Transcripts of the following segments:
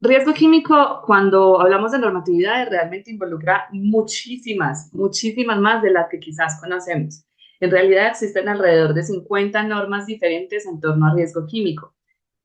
Riesgo químico, cuando hablamos de normatividades, realmente involucra muchísimas más de las que quizás conocemos. En realidad existen alrededor de 50 normas diferentes en torno a riesgo químico.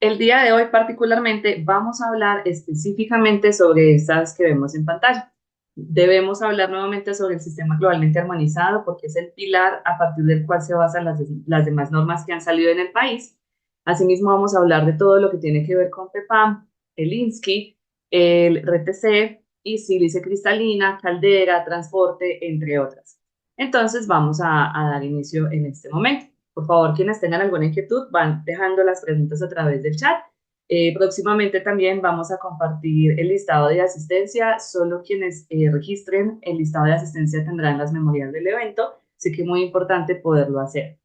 El día de hoy particularmente vamos a hablar específicamente sobre estas que vemos en pantalla. Debemos hablar nuevamente sobre el sistema globalmente armonizado porque es el pilar a partir del cual se basan las demás normas que han salido en el país. Asimismo, vamos a hablar de todo lo que tiene que ver con PEPAM, el INSCI, el RTC y sílice cristalina, caldera, transporte, entre otras. Entonces vamos a dar inicio en este momento. Por favor, quienes tengan alguna inquietud, van dejando las preguntas a través del chat. Próximamente también vamos a compartir el listado de asistencia. Solo quienes registren el listado de asistencia tendrán las memorias del evento, así que es muy importante poderlo hacer.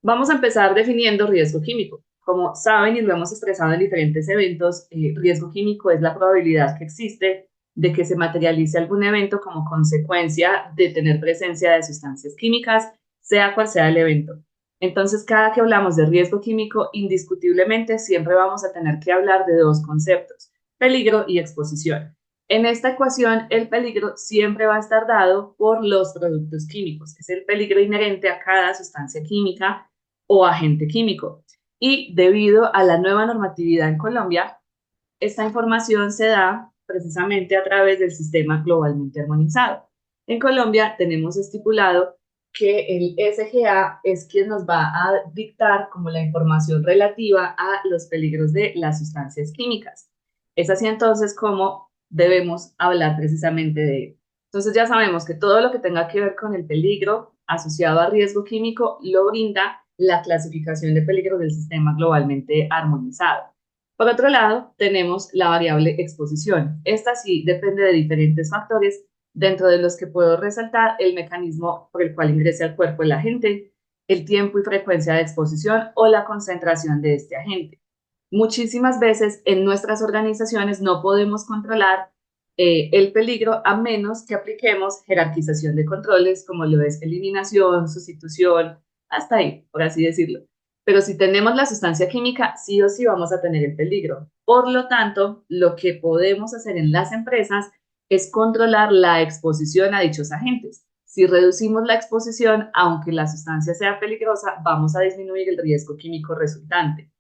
Vamos a empezar definiendo riesgo químico. Como saben y lo hemos expresado en diferentes eventos, riesgo químico es la probabilidad que existe de que se materialice algún evento como consecuencia de tener presencia de sustancias químicas, sea cual sea el evento. Entonces, cada que hablamos de riesgo químico, indiscutiblemente siempre vamos a tener que hablar de dos conceptos, peligro y exposición. En esta ecuación, el peligro siempre va a estar dado por los productos químicos. Es el peligro inherente a cada sustancia química o agente químico. Y debido a la nueva normatividad en Colombia, esta información se da precisamente a través del sistema globalmente armonizado. En Colombia tenemos estipulado que el SGA es quien nos va a dictar como la información relativa a los peligros de las sustancias químicas. Es así entonces como debemos hablar precisamente de ello. Entonces ya sabemos que todo lo que tenga que ver con el peligro asociado a riesgo químico lo brinda la clasificación de peligros del sistema globalmente armonizado. Por otro lado, tenemos la variable exposición. Esta sí depende de diferentes factores, dentro de los que puedo resaltar el mecanismo por el cual ingresa al cuerpo el agente, el tiempo y frecuencia de exposición o la concentración de este agente. Muchísimas veces en nuestras organizaciones no podemos controlar el peligro a menos que apliquemos jerarquización de controles como lo es eliminación, sustitución, hasta ahí, por así decirlo. Pero si tenemos la sustancia química, sí o sí vamos a tener el peligro. Por lo tanto, lo que podemos hacer en las empresas es controlar la exposición a dichos agentes. Si reducimos la exposición, aunque la sustancia sea peligrosa, vamos a disminuir el riesgo químico resultante.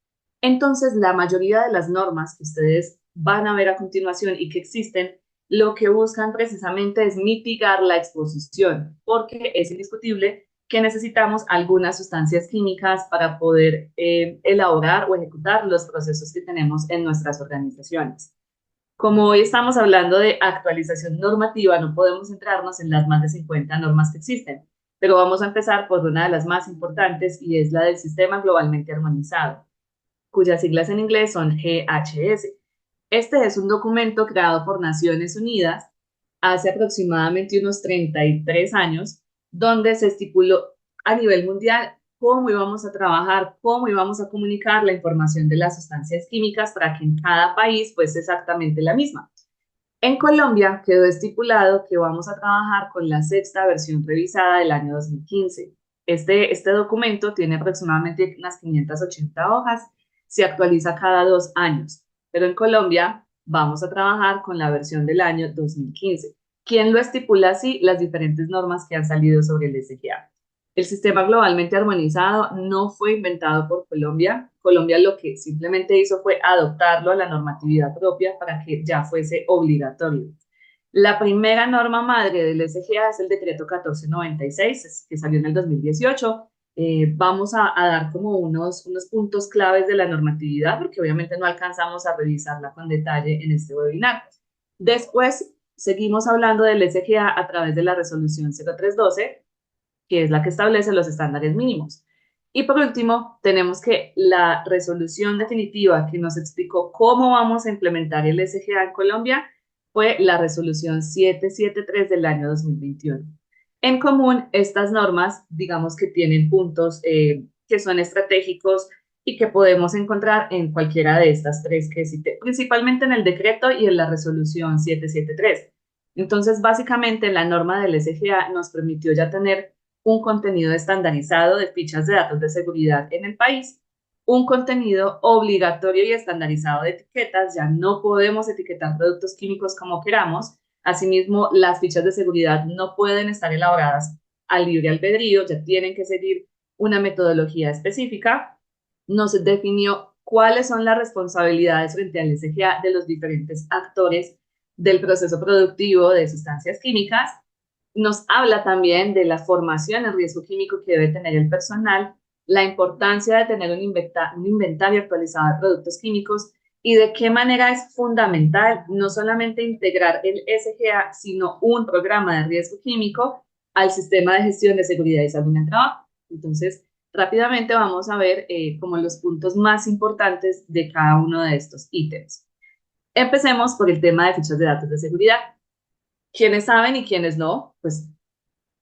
Entonces, la mayoría de las normas que ustedes van a ver a continuación y que existen, lo que buscan precisamente es mitigar la exposición, porque es indiscutible que necesitamos algunas sustancias químicas para poder elaborar o ejecutar los procesos que tenemos en nuestras organizaciones. Como hoy estamos hablando de actualización normativa, no podemos centrarnos en las más de 50 normas que existen, pero vamos a empezar por una de las más importantes y es la del Sistema Globalmente Armonizado, cuyas siglas en inglés son GHS. Este es un documento creado por Naciones Unidas hace aproximadamente unos 33 años, donde se estipuló a nivel mundial cómo íbamos a trabajar, cómo íbamos a comunicar la información de las sustancias químicas para que en cada país fuese exactamente la misma. En Colombia quedó estipulado que vamos a trabajar con la sexta versión revisada del año 2015. Este documento tiene aproximadamente unas 580 hojas, se actualiza cada 2 años, pero en Colombia vamos a trabajar con la versión del año 2015. ¿Quién lo estipula así? Las diferentes normas que han salido sobre el SGA. El sistema globalmente armonizado no fue inventado por Colombia. Colombia lo que simplemente hizo fue adoptarlo a la normatividad propia para que ya fuese obligatorio. La primera norma madre del SGA es el decreto 1496, que salió en el 2018. Vamos a dar como unos puntos claves de la normatividad, porque obviamente no alcanzamos a revisarla con detalle en este webinar. Después, seguimos hablando del SGA a través de la resolución 0312, que es la que establece los estándares mínimos. Y por último, tenemos que la resolución definitiva que nos explicó cómo vamos a implementar el SGA en Colombia fue la resolución 773 del año 2021. En común, estas normas, digamos que tienen puntos que son estratégicos y que podemos encontrar en cualquiera de estas tres que cité, principalmente en el decreto y en la resolución 773. Entonces, básicamente, la norma del SGA nos permitió ya tener un contenido estandarizado de fichas de datos de seguridad en el país un contenido obligatorio y estandarizado de etiquetas. Ya no podemos etiquetar productos químicos como queramos. Asimismo, las fichas de seguridad no pueden estar elaboradas al libre albedrío, ya tienen que seguir una metodología específica. Nos definió cuáles son las responsabilidades frente al SGA de los diferentes actores del proceso productivo de sustancias químicas. Nos habla también de la formación en riesgo químico que debe tener el personal, la importancia de tener un inventario actualizado de productos químicos y de qué manera es fundamental no solamente integrar el SGA, sino un programa de riesgo químico al sistema de gestión de seguridad y salud en el trabajo. Entonces, rápidamente vamos a ver como los puntos más importantes de cada uno de estos ítems. Empecemos por el tema de fichas de datos de seguridad. Quienes saben y quienes no, pues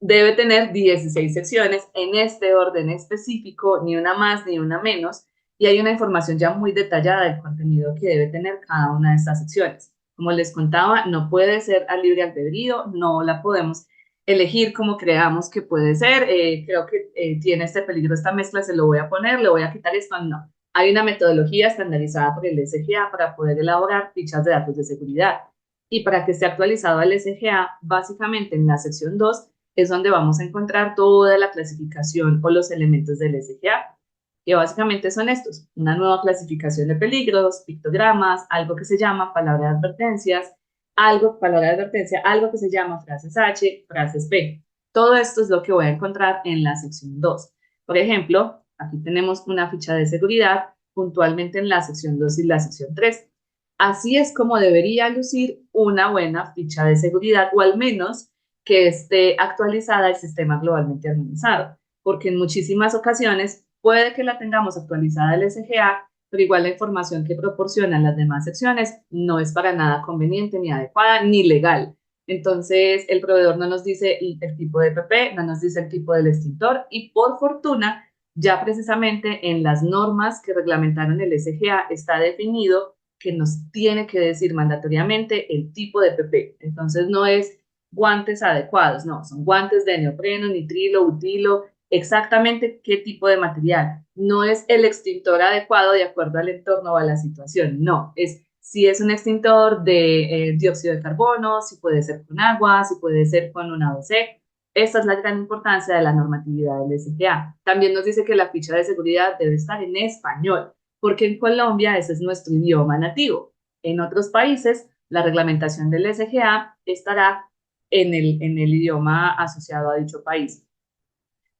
debe tener 16 secciones en este orden específico, ni una más ni una menos, y hay una información ya muy detallada del contenido que debe tener cada una de estas secciones. Como les contaba, no puede ser a libre albedrío, no la podemos elegir como creamos que puede ser. Creo que tiene este peligro esta mezcla, se lo voy a poner, le voy a quitar esto, no. Hay una metodología estandarizada por el SGA para poder elaborar fichas de datos de seguridad. Y para que esté actualizado el SGA, básicamente en la sección 2 es donde vamos a encontrar toda la clasificación o los elementos del SGA, que básicamente son estos: una nueva clasificación de peligros, pictogramas, algo que se llama palabra de advertencias, palabra de advertencia, algo que se llama frases H, frases P. Todo esto es lo que voy a encontrar en la sección 2. Por ejemplo, aquí tenemos una ficha de seguridad puntualmente en la sección 2 y la sección 3. Así es como debería lucir una buena ficha de seguridad, o al menos que esté actualizada el sistema globalmente armonizado, porque en muchísimas ocasiones puede que la tengamos actualizada el SGA, pero igual la información que proporcionan las demás secciones no es para nada conveniente, ni adecuada, ni legal. Entonces, el proveedor no nos dice el tipo de PP, no nos dice el tipo del extintor, y por fortuna, ya precisamente en las normas que reglamentaron el SGA está definido que nos tiene que decir mandatoriamente el tipo de PP. Entonces, no es guantes adecuados, no, son guantes de neopreno, nitrilo, butilo, exactamente qué tipo de material. No es el extintor adecuado de acuerdo al entorno o a la situación, no, es si es un extintor de dióxido de carbono, si puede ser con agua, si puede ser con un ABC. Esta es la gran importancia de la normatividad del SGA. También nos dice que la ficha de seguridad debe estar en español, porque en Colombia ese es nuestro idioma nativo. En otros países, la reglamentación del SGA estará en el idioma asociado a dicho país.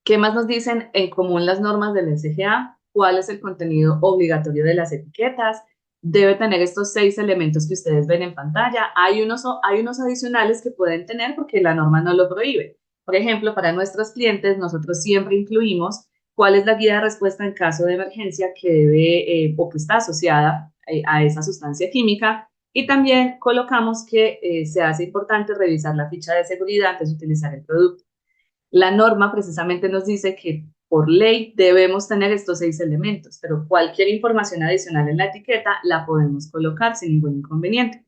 ¿Qué más nos dicen en común las normas del SGA? ¿Cuál es el contenido obligatorio de las etiquetas? Debe tener estos 6 elementos que ustedes ven en pantalla. Hay unos adicionales que pueden tener porque la norma no lo prohíbe. Por ejemplo, para nuestros clientes, nosotros siempre incluimos cuál es la guía de respuesta en caso de emergencia que debe o que está asociada a esa sustancia química. Y también colocamos que se hace importante revisar la ficha de seguridad antes de utilizar el producto. La norma precisamente nos dice que por ley debemos tener estos 6 elementos, pero cualquier información adicional en la etiqueta la podemos colocar sin ningún inconveniente.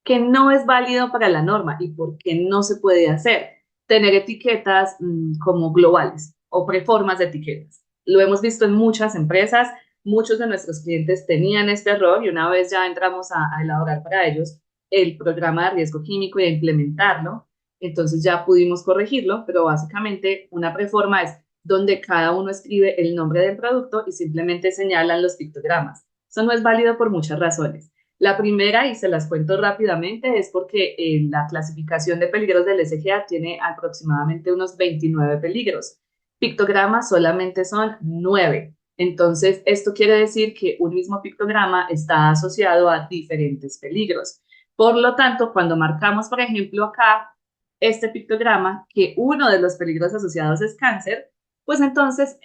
Que no es válido para la norma y por qué no se puede hacer: tener etiquetas como globales o preformas de etiquetas. Lo hemos visto en muchas empresas, muchos de nuestros clientes tenían este error y una vez ya entramos a elaborar para ellos el programa de riesgo químico y a implementarlo, entonces ya pudimos corregirlo, pero básicamente una preforma es donde cada uno escribe el nombre del producto y simplemente señalan los pictogramas. Eso no es válido por muchas razones. La primera, y se las cuento rápidamente, es porque la clasificación de peligros del SGA tiene aproximadamente unos 29 peligros. Pictogramas solamente son 9. Entonces, esto quiere decir que un mismo pictograma está asociado a diferentes peligros. Por lo tanto, cuando marcamos, por ejemplo, acá este pictograma, que uno de los peligros asociados es cáncer, pues entonces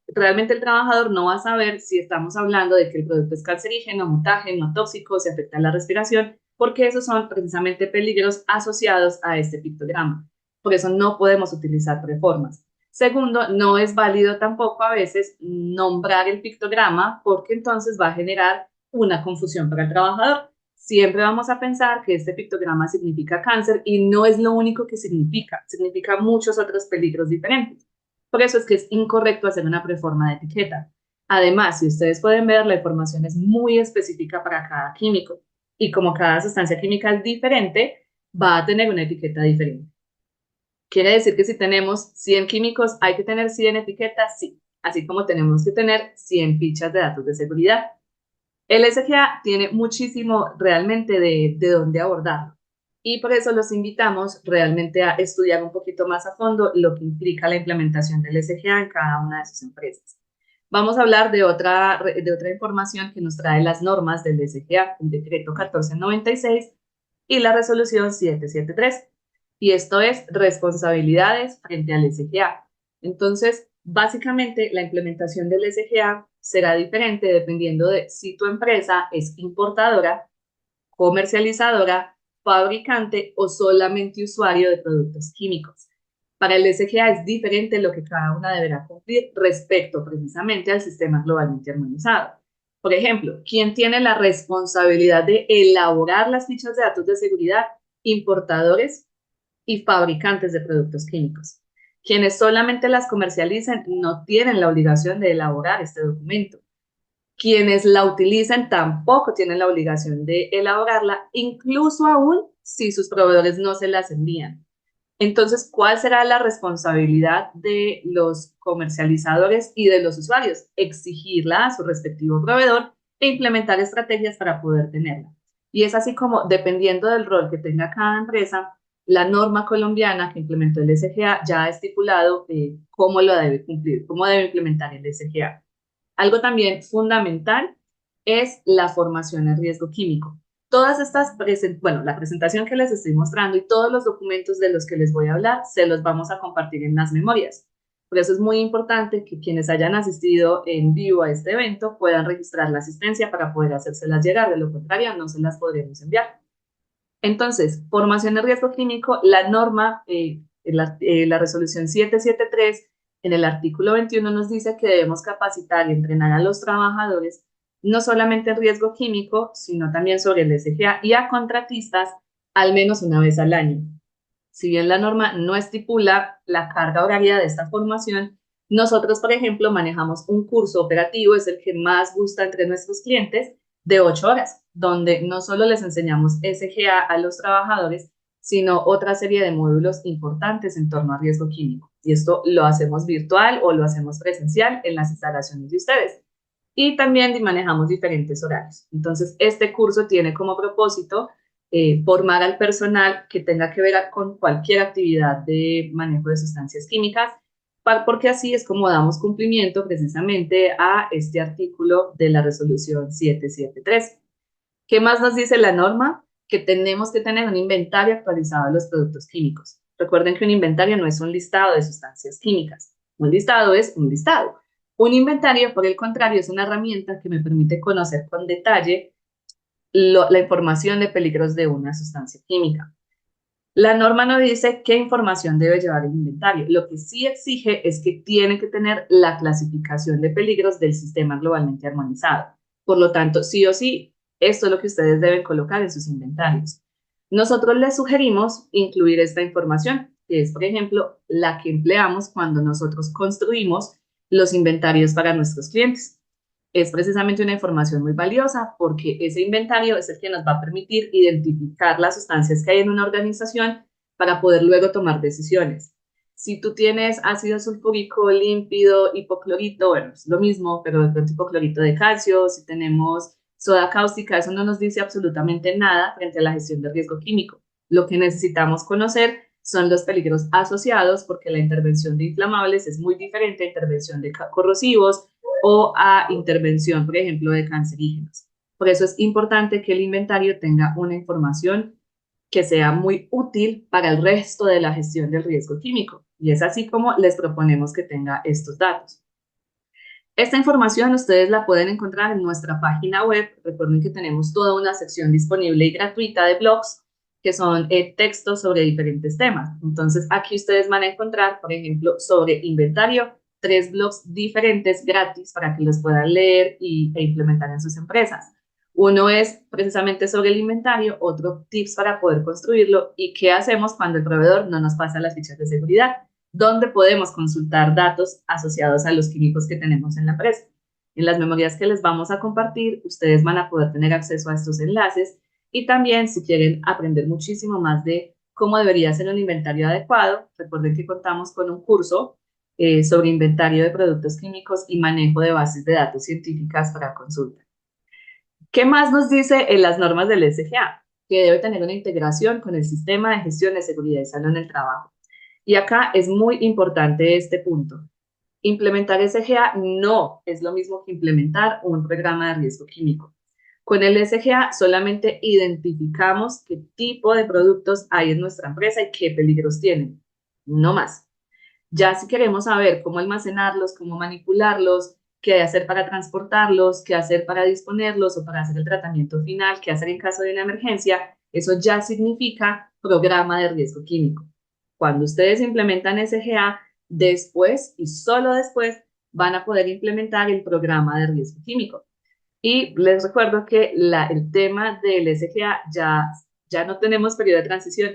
realmente el trabajador no va a saber si estamos hablando de que el producto es cancerígeno, mutágeno, tóxico, si afecta la respiración, porque esos son precisamente peligros asociados a este pictograma. Por eso no podemos utilizar preformas. Segundo, no es válido tampoco a veces nombrar el pictograma porque entonces va a generar una confusión para el trabajador. Siempre vamos a pensar que este pictograma significa cáncer y no es lo único que significa muchos otros peligros diferentes. Por eso es que es incorrecto hacer una preforma de etiqueta. Además, si ustedes pueden ver, la información es muy específica para cada químico y como cada sustancia química es diferente, va a tener una etiqueta diferente. Quiere decir que si tenemos 100 químicos, ¿hay que tener 100 etiquetas? Sí, así como tenemos que tener 100 fichas de datos de seguridad. El SGA tiene muchísimo realmente de dónde abordarlo y por eso los invitamos realmente a estudiar un poquito más a fondo lo que implica la implementación del SGA en cada una de sus empresas. Vamos a hablar de otra información que nos trae las normas del SGA, el decreto 1496 y la resolución 773. Y esto es responsabilidades frente al SGA. Entonces, básicamente, la implementación del SGA será diferente dependiendo de si tu empresa es importadora, comercializadora, fabricante o solamente usuario de productos químicos. Para el SGA es diferente lo que cada una deberá cumplir respecto precisamente al sistema globalmente armonizado. Por ejemplo, ¿quién tiene la responsabilidad de elaborar las fichas de datos de seguridad? Importadores y fabricantes de productos químicos. Quienes solamente las comercializan no tienen la obligación de elaborar este documento. Quienes la utilizan tampoco tienen la obligación de elaborarla, incluso aún si sus proveedores no se las envían. Entonces, ¿cuál será la responsabilidad de los comercializadores y de los usuarios? Exigirla a su respectivo proveedor e implementar estrategias para poder tenerla. Y es así como, dependiendo del rol que tenga cada empresa, la norma colombiana que implementó el SGA ya ha estipulado cómo lo debe cumplir, cómo debe implementar el SGA. Algo también fundamental es la formación en riesgo químico. Todas estas, bueno, la presentación que les estoy mostrando y todos los documentos de los que les voy a hablar, se los vamos a compartir en las memorias. Por eso es muy importante que quienes hayan asistido en vivo a este evento puedan registrar la asistencia para poder hacérselas llegar, de lo contrario no se las podremos enviar. Entonces, formación en riesgo químico, la norma, la resolución 773, en el artículo 21 nos dice que debemos capacitar y entrenar a los trabajadores no solamente en riesgo químico, sino también sobre el SGA y a contratistas al menos una vez al año. Si bien la norma no estipula la carga horaria de esta formación, nosotros, por ejemplo, manejamos un curso operativo, es el que más gusta entre nuestros clientes, de 8 horas, donde no solo les enseñamos SGA a los trabajadores, sino otra serie de módulos importantes en torno a riesgo químico. Y esto lo hacemos virtual o lo hacemos presencial en las instalaciones de ustedes. Y también manejamos diferentes horarios. Entonces, este curso tiene como propósito formar al personal que tenga que ver con cualquier actividad de manejo de sustancias químicas, porque así es como damos cumplimiento precisamente a este artículo de la resolución 773. ¿Qué más nos dice la norma? Que tenemos que tener un inventario actualizado de los productos químicos. Recuerden que un inventario no es un listado de sustancias químicas. Un listado es un listado. Un inventario, por el contrario, es una herramienta que me permite conocer con detalle la información de peligros de una sustancia química. La norma no dice qué información debe llevar el inventario. Lo que sí exige es que tiene que tener la clasificación de peligros del sistema globalmente armonizado. Por lo tanto, sí o sí, esto es lo que ustedes deben colocar en sus inventarios. Nosotros les sugerimos incluir esta información, que es, por ejemplo, la que empleamos cuando nosotros construimos los inventarios para nuestros clientes. Es precisamente una información muy valiosa porque ese inventario es el que nos va a permitir identificar las sustancias que hay en una organización para poder luego tomar decisiones. Si tú tienes ácido sulfúrico límpido, hipoclorito, bueno, es lo mismo, pero de pronto hipoclorito de calcio, si tenemos soda cáustica, eso no nos dice absolutamente nada frente a la gestión de riesgo químico. Lo que necesitamos conocer son los peligros asociados porque la intervención de inflamables es muy diferente a intervención de corrosivos o a intervención, por ejemplo, de cancerígenos. Por eso es importante que el inventario tenga una información que sea muy útil para el resto de la gestión del riesgo químico. Y es así como les proponemos que tenga estos datos. Esta información ustedes la pueden encontrar en nuestra página web. Recuerden que tenemos toda una sección disponible y gratuita de blogs que son textos sobre diferentes temas. Entonces, aquí ustedes van a encontrar, por ejemplo, sobre inventario, 3 blogs diferentes gratis para que los puedan leer e implementar en sus empresas. Uno es precisamente sobre el inventario, otro tips para poder construirlo y qué hacemos cuando el proveedor no nos pasa las fichas de seguridad, dónde podemos consultar datos asociados a los químicos que tenemos en la empresa. En las memorias que les vamos a compartir, ustedes van a poder tener acceso a estos enlaces y también si quieren aprender muchísimo más de cómo debería ser un inventario adecuado, recuerden que contamos con un curso sobre inventario de productos químicos y manejo de bases de datos científicas para consulta. ¿Qué más nos dice en las normas del SGA? Que debe tener una integración con el sistema de gestión de seguridad y salud en el trabajo. Y acá es muy importante este punto. Implementar SGA no es lo mismo que implementar un programa de riesgo químico. Con el SGA solamente identificamos qué tipo de productos hay en nuestra empresa y qué peligros tienen, no más. Ya si queremos saber cómo almacenarlos, cómo manipularlos, qué hacer para transportarlos, qué hacer para disponerlos o para hacer el tratamiento final, qué hacer en caso de una emergencia, eso ya significa programa de riesgo químico. Cuando ustedes implementan SGA, después y solo después van a poder implementar el programa de riesgo químico. Y les recuerdo que el tema del SGA ya no tenemos periodo de transición.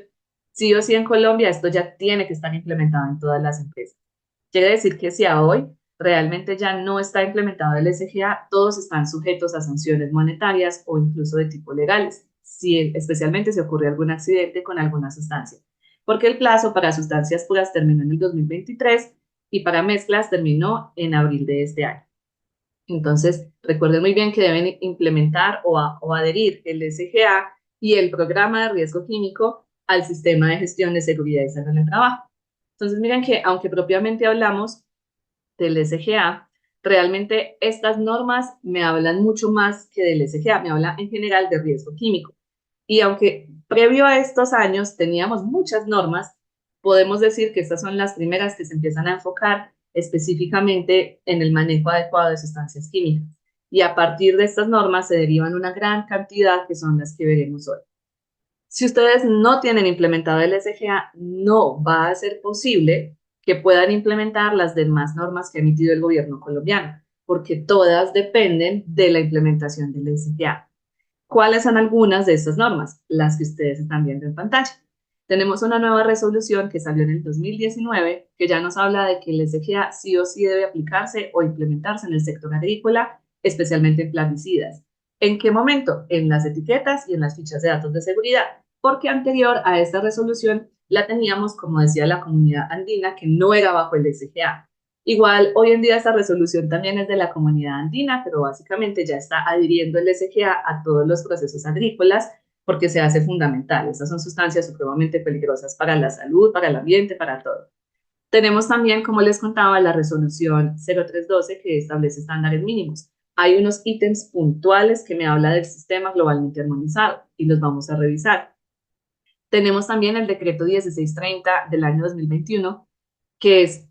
Sí o sí en Colombia esto ya tiene que estar implementado en todas las empresas. Quiere decir que si a hoy realmente ya no está implementado el SGA, todos están sujetos a sanciones monetarias o incluso de tipo legales, si especialmente si ocurre algún accidente con alguna sustancia. Porque el plazo para sustancias puras terminó en el 2023 y para mezclas terminó en abril de este año. Entonces, recuerden muy bien que deben implementar o adherir el SGA y el programa de riesgo químico al sistema de gestión de seguridad y salud en el trabajo. Entonces, miren que aunque propiamente hablamos del SGA, realmente estas normas me hablan mucho más que del SGA, me habla en general de riesgo químico. Y aunque previo a estos años teníamos muchas normas, podemos decir que estas son las primeras que se empiezan a enfocar específicamente en el manejo adecuado de sustancias químicas. Y a partir de estas normas se derivan una gran cantidad que son las que veremos hoy. Si ustedes no tienen implementado el SGA, no va a ser posible que puedan implementar las demás normas que ha emitido el gobierno colombiano, porque todas dependen de la implementación del SGA. ¿Cuáles son algunas de estas normas? Las que ustedes están viendo en pantalla. Tenemos una nueva resolución que salió en el 2019 que ya nos habla de que el SGA sí o sí debe aplicarse o implementarse en el sector agrícola, especialmente en plaguicidas. ¿En qué momento? En las etiquetas y en las fichas de datos de seguridad, porque anterior a esta resolución la teníamos, como decía la comunidad andina, que no era bajo el SGA. Igual, hoy en día esta resolución también es de la comunidad andina, pero básicamente ya está adhiriendo el SGA a todos los procesos agrícolas porque se hace fundamental. Estas son sustancias supremamente peligrosas para la salud, para el ambiente, para todo. Tenemos también, como les contaba, la resolución 0312 que establece estándares mínimos. Hay unos ítems puntuales que me habla del sistema globalmente armonizado y los vamos a revisar. Tenemos también el decreto 1630 del año 2021, que es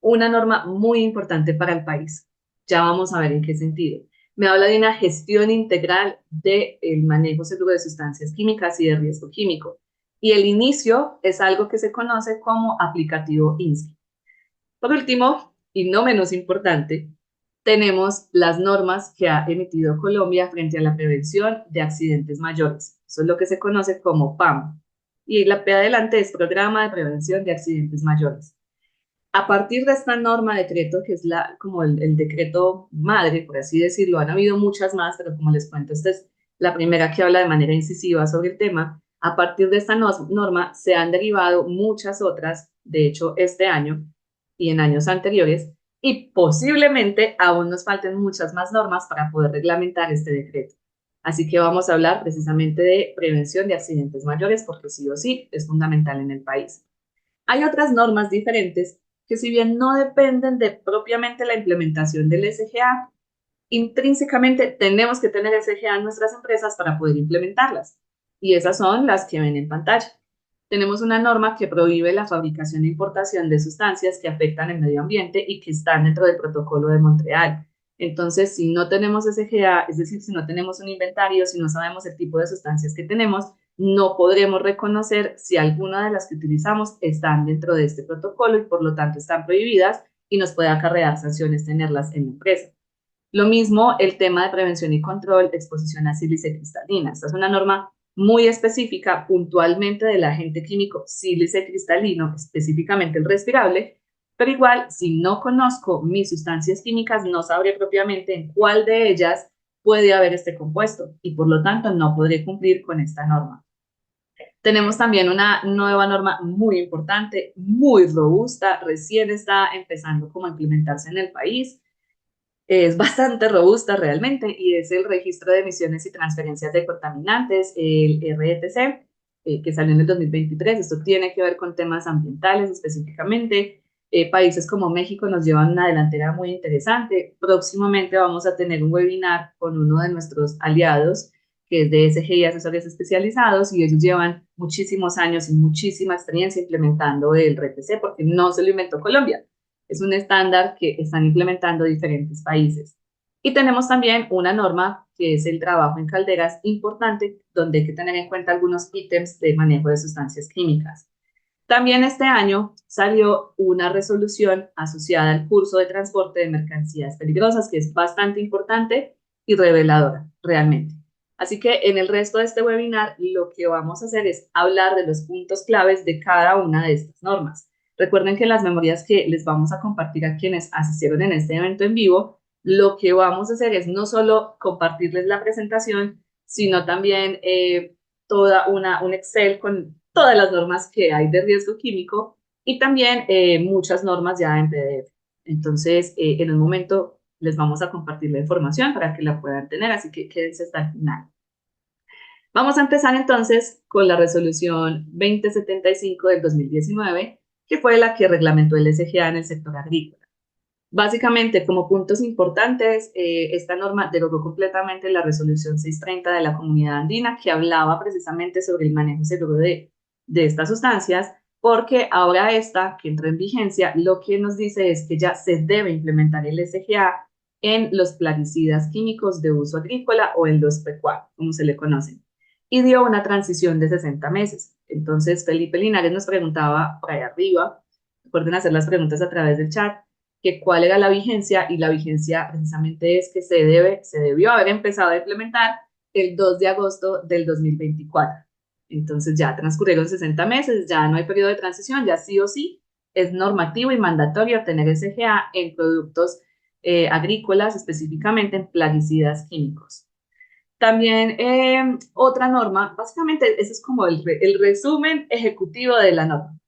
una norma muy importante para el país. Ya vamos a ver en qué sentido. Me habla de una gestión integral del manejo seguro de sustancias químicas y de riesgo químico. Y el inicio es algo que se conoce como aplicativo INSI. Por último, y no menos importante, tenemos las normas que ha emitido Colombia frente a la prevención de accidentes mayores. Eso es lo que se conoce como PAM. Y la P adelante es Programa de Prevención de Accidentes Mayores. A partir de esta norma decreto, que es como el decreto madre, por así decirlo, han habido muchas más, pero como les cuento, esta es la primera que habla de manera incisiva sobre el tema. A partir de esta norma se han derivado muchas otras, de hecho, este año y en años anteriores, y posiblemente aún nos falten muchas más normas para poder reglamentar este decreto. Así que vamos a hablar precisamente de prevención de accidentes mayores, porque sí o sí es fundamental en el país. Hay otras normas diferentes que si bien no dependen de propiamente la implementación del SGA, intrínsecamente tenemos que tener SGA en nuestras empresas para poder implementarlas. Y esas son las que ven en pantalla. Tenemos una norma que prohíbe la fabricación e importación de sustancias que afectan el medio ambiente y que están dentro del protocolo de Montreal. Entonces, si no tenemos SGA, es decir, si no tenemos un inventario, si no sabemos el tipo de sustancias que tenemos, no podremos reconocer si alguna de las que utilizamos están dentro de este protocolo y por lo tanto están prohibidas y nos puede acarrear sanciones tenerlas en la empresa. Lo mismo el tema de prevención y control de exposición a sílice cristalina. Esta es una norma muy específica, puntualmente del agente químico sílice cristalino, específicamente el respirable, Pero igual, si no conozco mis sustancias químicas, no sabré propiamente en cuál de ellas puede haber este compuesto y por lo tanto no podré cumplir con esta norma. Tenemos también una nueva norma muy importante, muy robusta, recién está empezando como a implementarse en el país. Es bastante robusta realmente y es el Registro de Emisiones y Transferencias de Contaminantes, el RETC, que salió en el 2023. Esto tiene que ver con temas ambientales específicamente. Países como México nos llevan una delantera muy interesante. Próximamente vamos a tener un webinar con uno de nuestros aliados, que es de SGI Asesores Especializados, y ellos llevan muchísimos años y muchísima experiencia implementando el RTC, porque no se lo inventó Colombia, es un estándar que están implementando diferentes países. Y tenemos también una norma que es el trabajo en calderas importante, donde hay que tener en cuenta algunos ítems de manejo de sustancias químicas. También este año salió una resolución asociada al curso de transporte de mercancías peligrosas, que es bastante importante y reveladora, realmente. Así que en el resto de este webinar lo que vamos a hacer es hablar de los puntos claves de cada una de estas normas. Recuerden que en las memorias que les vamos a compartir a quienes asistieron en este evento en vivo, lo que vamos a hacer es no solo compartirles la presentación, sino también un Excel con todas las normas que hay de riesgo químico y también muchas normas ya en PDF. Entonces, en un momento les vamos a compartir la información para que la puedan tener, así que quédense hasta el final. Vamos a empezar entonces con la resolución 2075 del 2019, que fue la que reglamentó el SGA en el sector agrícola. Básicamente, como puntos importantes, esta norma derogó completamente la resolución 630 de la Comunidad Andina, que hablaba precisamente sobre el manejo seguro de estas sustancias, porque ahora esta, que entró en vigencia, lo que nos dice es que ya se debe implementar el SGA en los plaguicidas químicos de uso agrícola o en los PQA, como se le conocen, y dio una transición de 60 meses. Entonces, Felipe Linares nos preguntaba por ahí arriba, recuerden hacer las preguntas a través del chat, que cuál era la vigencia, y la vigencia precisamente es que se debió haber empezado a implementar el 2 de agosto del 2024. Entonces ya transcurrieron 60 meses, ya no hay periodo de transición, ya sí o sí es normativo y mandatorio tener SGA en productos agrícolas, específicamente en plaguicidas químicos. También otra norma, básicamente ese es como el resumen ejecutivo de la norma.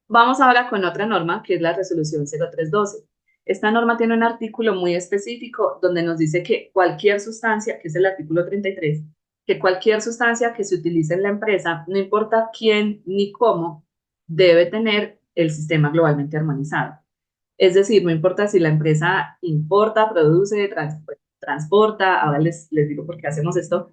Vamos ahora con otra norma, que es la resolución 0312. Esta norma tiene un artículo muy específico donde nos dice que cualquier sustancia, que es el artículo 33, que cualquier sustancia que se utilice en la empresa, no importa quién ni cómo, debe tener el sistema globalmente armonizado. Es decir, no importa si la empresa importa, produce, transporta, ahora les digo por qué hacemos esto,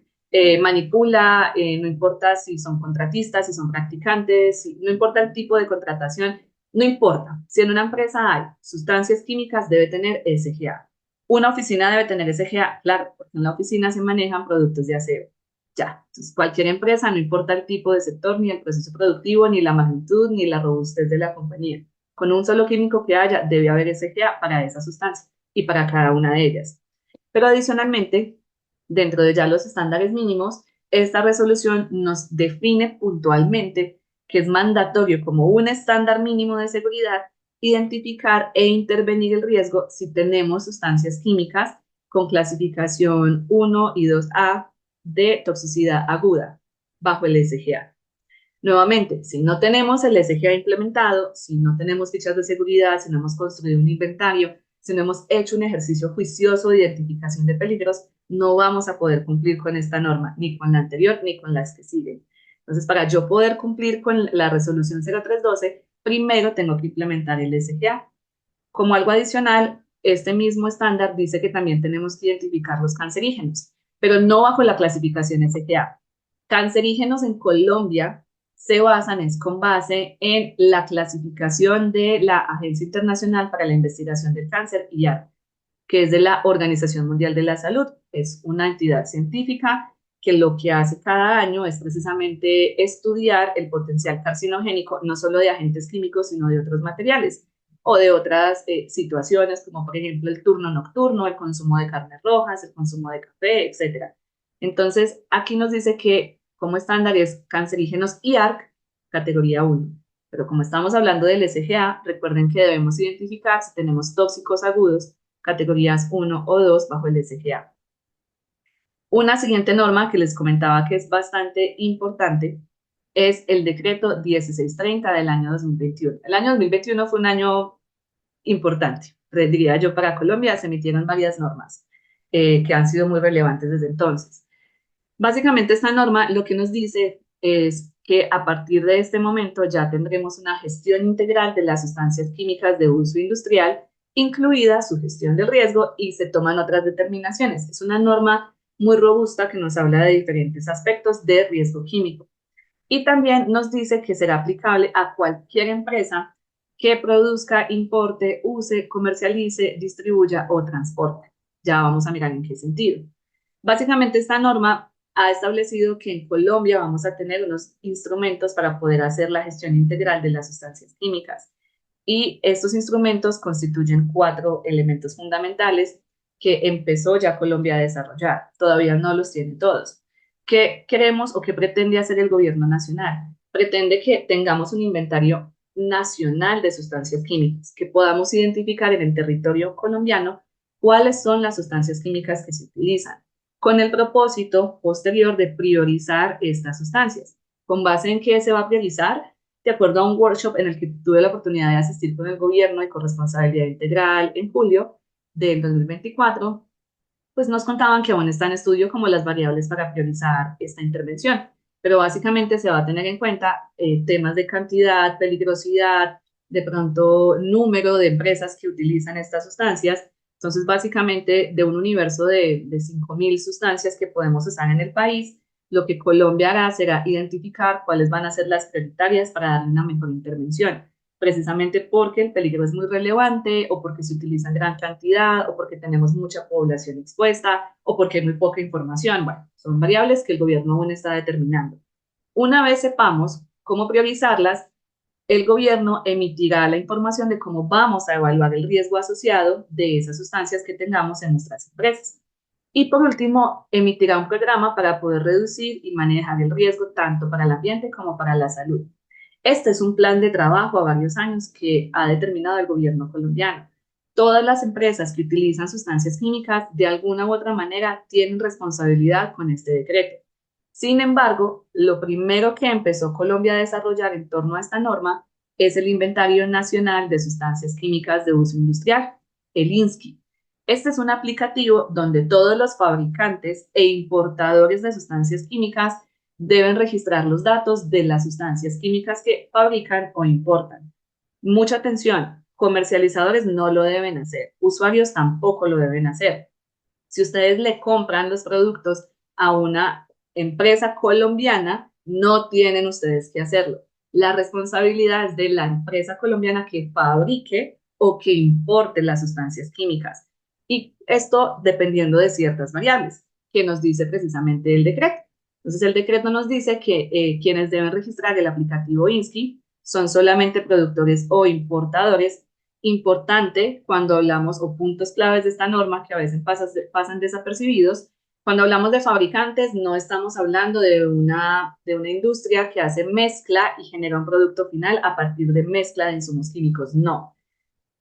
manipula, no importa si son contratistas, si son practicantes, no importa el tipo de contratación, no importa. Si en una empresa hay sustancias químicas, debe tener SGA. Una oficina debe tener SGA, claro, porque en la oficina se manejan productos de aseo. Ya, entonces cualquier empresa, no importa el tipo de sector, ni el proceso productivo, ni la magnitud, ni la robustez de la compañía. Con un solo químico que haya, debe haber SGA para esa sustancia y para cada una de ellas. Pero adicionalmente, dentro de ya los estándares mínimos, esta resolución nos define puntualmente que es mandatorio como un estándar mínimo de seguridad identificar e intervenir el riesgo si tenemos sustancias químicas con clasificación 1 y 2A de toxicidad aguda bajo el SGA. Nuevamente, si no tenemos el SGA implementado, si no tenemos fichas de seguridad, si no hemos construido un inventario, si no hemos hecho un ejercicio juicioso de identificación de peligros, no vamos a poder cumplir con esta norma, ni con la anterior, ni con las que siguen. Entonces, para yo poder cumplir con la resolución 0312, primero tengo que implementar el SGA. Como algo adicional, este mismo estándar dice que también tenemos que identificar los cancerígenos, pero no bajo la clasificación SGA. Cancerígenos en Colombia se basan es con base en la clasificación de la Agencia Internacional para la Investigación del Cáncer, IARC, que es de la Organización Mundial de la Salud. Es una entidad científica que lo que hace cada año es precisamente estudiar el potencial carcinogénico, no solo de agentes químicos, sino de otros materiales o de otras situaciones, como por ejemplo el turno nocturno, el consumo de carnes rojas, el consumo de café, etc. Entonces, aquí nos dice que como estándar es cancerígenos IARC, categoría 1. Pero como estamos hablando del SGA, recuerden que debemos identificar si tenemos tóxicos agudos, categorías 1 o 2 bajo el SGA. Una siguiente norma que les comentaba que es bastante importante es el decreto 1630 del año 2021. El año 2021 fue un año importante, diría yo, para Colombia. Se emitieron varias normas que han sido muy relevantes desde entonces. Básicamente esta norma lo que nos dice es que a partir de este momento ya tendremos una gestión integral de las sustancias químicas de uso industrial, incluida su gestión del riesgo, y se toman otras determinaciones. Es una norma muy robusta que nos habla de diferentes aspectos de riesgo químico. Y también nos dice que será aplicable a cualquier empresa que produzca, importe, use, comercialice, distribuya o transporte. Ya vamos a mirar en qué sentido. Básicamente esta norma ha establecido que en Colombia vamos a tener unos instrumentos para poder hacer la gestión integral de las sustancias químicas. Y estos instrumentos constituyen 4 elementos fundamentales que empezó ya Colombia a desarrollar. Todavía no los tiene todos. ¿Qué queremos o qué pretende hacer el gobierno nacional? Pretende que tengamos un inventario nacional de sustancias químicas, que podamos identificar en el territorio colombiano cuáles son las sustancias químicas que se utilizan, con el propósito posterior de priorizar estas sustancias. ¿Con base en qué se va a priorizar? De acuerdo a un workshop en el que tuve la oportunidad de asistir con el gobierno y con responsabilidad integral en julio del 2024, pues nos contaban que aún está en estudio como las variables para priorizar esta intervención, pero básicamente se va a tener en cuenta temas de cantidad, peligrosidad, de pronto número de empresas que utilizan estas sustancias. Entonces, básicamente, de un universo de 5.000 sustancias que podemos usar en el país, lo que Colombia hará será identificar cuáles van a ser las prioritarias para dar una mejor intervención, precisamente porque el peligro es muy relevante o porque se utiliza en gran cantidad o porque tenemos mucha población expuesta o porque hay muy poca información. Bueno, son variables que el gobierno aún está determinando. Una vez sepamos cómo priorizarlas, el gobierno emitirá la información de cómo vamos a evaluar el riesgo asociado de esas sustancias que tengamos en nuestras empresas. Y por último, emitirá un programa para poder reducir y manejar el riesgo tanto para el ambiente como para la salud. Este es un plan de trabajo a varios años que ha determinado el gobierno colombiano. Todas las empresas que utilizan sustancias químicas de alguna u otra manera tienen responsabilidad con este decreto. Sin embargo, lo primero que empezó Colombia a desarrollar en torno a esta norma es el Inventario Nacional de Sustancias Químicas de Uso Industrial, el INSQUI. Este es un aplicativo donde todos los fabricantes e importadores de sustancias químicas deben registrar los datos de las sustancias químicas que fabrican o importan. Mucha atención, comercializadores no lo deben hacer, usuarios tampoco lo deben hacer. Si ustedes le compran los productos a una empresa colombiana, no tienen ustedes que hacerlo. La responsabilidad es de la empresa colombiana que fabrique o que importe las sustancias químicas. Y esto dependiendo de ciertas variables que nos dice precisamente el decreto. Entonces, el decreto nos dice que quienes deben registrar el aplicativo INSQUI son solamente productores o importadores. Importante cuando hablamos, o puntos claves de esta norma que a veces pasan desapercibidos, cuando hablamos de fabricantes no estamos hablando de una industria que hace mezcla y genera un producto final a partir de mezcla de insumos químicos, no.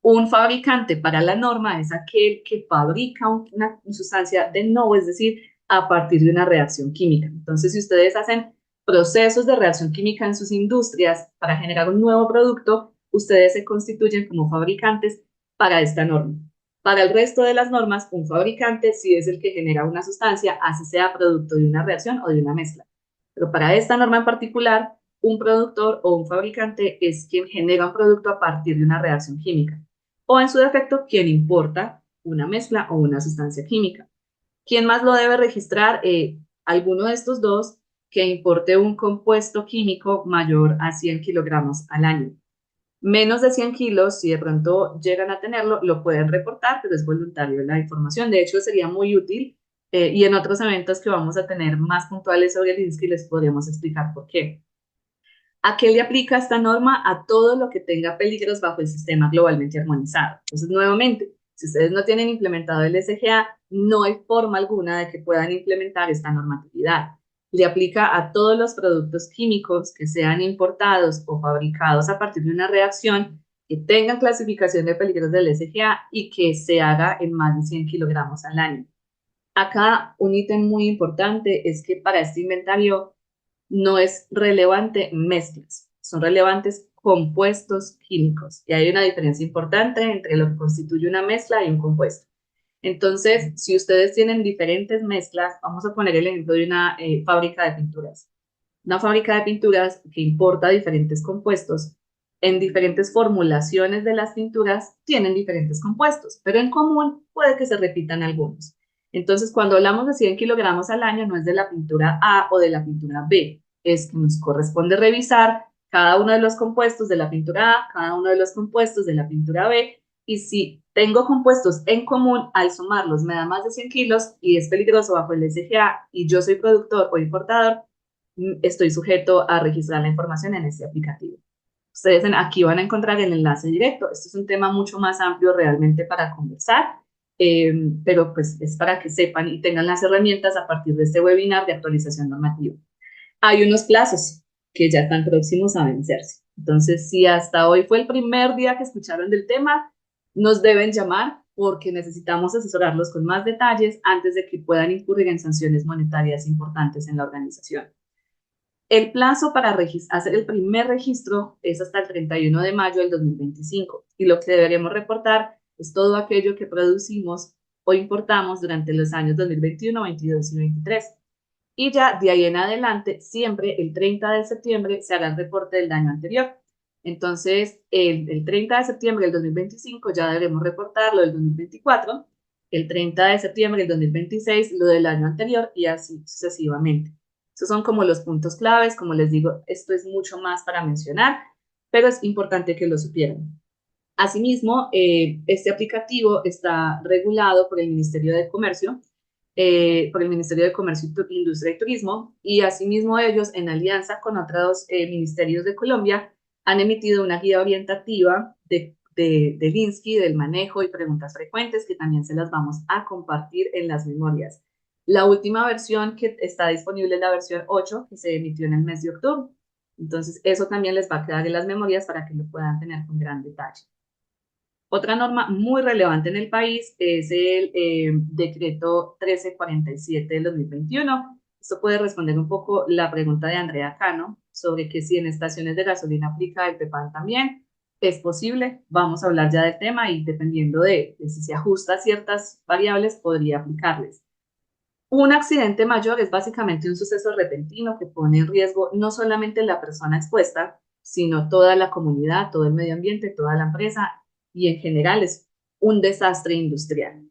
Un fabricante para la norma es aquel que fabrica una sustancia de nuevo, es decir, a partir de una reacción química. Entonces, si ustedes hacen procesos de reacción química en sus industrias para generar un nuevo producto, ustedes se constituyen como fabricantes para esta norma. Para el resto de las normas, un fabricante sí es el que genera una sustancia, así sea producto de una reacción o de una mezcla. Pero para esta norma en particular, un productor o un fabricante es quien genera un producto a partir de una reacción química o en su defecto quien importa una mezcla o una sustancia química. ¿Quién más lo debe registrar? Alguno de estos dos que importe un compuesto químico mayor a 100 kilogramos al año. Menos de 100 kilos, si de pronto llegan a tenerlo, lo pueden reportar, pero es voluntario la información. De hecho, sería muy útil y en otros eventos que vamos a tener más puntuales sobre el INSQUI les podríamos explicar por qué. ¿A qué le aplica esta norma? A todo lo que tenga peligros bajo el sistema globalmente armonizado. Entonces, nuevamente, si ustedes no tienen implementado el SGA, no hay forma alguna de que puedan implementar esta normatividad. le aplica a todos los productos químicos que sean importados o fabricados a partir de una reacción que tengan clasificación de peligros del SGA y que se haga en más de 100 kilogramos al año. Acá un ítem muy importante es que para este inventario no es relevante mezclas, son relevantes compuestos químicos. Y hay una diferencia importante entre lo que constituye una mezcla y un compuesto. Entonces, si ustedes tienen diferentes mezclas, vamos a poner el ejemplo de una fábrica de pinturas. Una fábrica de pinturas que importa diferentes compuestos, en diferentes formulaciones de las pinturas tienen diferentes compuestos, pero en común puede que se repitan algunos. Entonces, cuando hablamos de 100 kilogramos al año, no es de la pintura A o de la pintura B, es que nos corresponde revisar cada uno de los compuestos de la pintura A, cada uno de los compuestos de la pintura B, y si tengo compuestos en común, al sumarlos me da más de 100 kilos y es peligroso bajo el SGA y yo soy productor o importador, estoy sujeto a registrar la información en este aplicativo. Ustedes aquí van a encontrar el enlace directo. Este es un tema mucho más amplio realmente para conversar, pero pues es para que sepan y tengan las herramientas a partir de este webinar de actualización normativa. Hay unos plazos que ya están próximos a vencerse. Entonces, si hasta hoy fue el primer día que escucharon del tema, nos deben llamar porque necesitamos asesorarlos con más detalles antes de que puedan incurrir en sanciones monetarias importantes en la organización. El plazo para hacer el primer registro es hasta el 31 de mayo del 2025 y lo que deberemos reportar es todo aquello que producimos o importamos durante los años 2021, 22 y 23. Y ya de ahí en adelante, siempre el 30 de septiembre se hará el reporte del año anterior. Entonces, el 30 de septiembre del 2025 ya deberemos reportar lo del 2024, el 30 de septiembre del 2026 lo del año anterior y así sucesivamente. Esos son como los puntos claves. Como les digo, esto es mucho más para mencionar, pero es importante que lo supieran. Asimismo, este aplicativo está regulado por el Ministerio de Comercio, Industria y Turismo, y asimismo ellos, en alianza con otros ministerios de Colombia, han emitido una guía orientativa del INSCI, del manejo y preguntas frecuentes, que también se las vamos a compartir en las memorias. La última versión que está disponible es la versión 8, que se emitió en el mes de octubre. Entonces, eso también les va a quedar en las memorias para que lo puedan tener con gran detalle. Otra norma muy relevante en el país es el decreto 1347 del 2021. Esto puede responder un poco la pregunta de Andrea Cano sobre que si en estaciones de gasolina aplica el PEPAN también. Es posible, vamos a hablar ya del tema y dependiendo de si se ajusta a ciertas variables, podría aplicarles. Un accidente mayor es básicamente un suceso repentino que pone en riesgo no solamente la persona expuesta, sino toda la comunidad, todo el medio ambiente, toda la empresa y en general es un desastre industrial.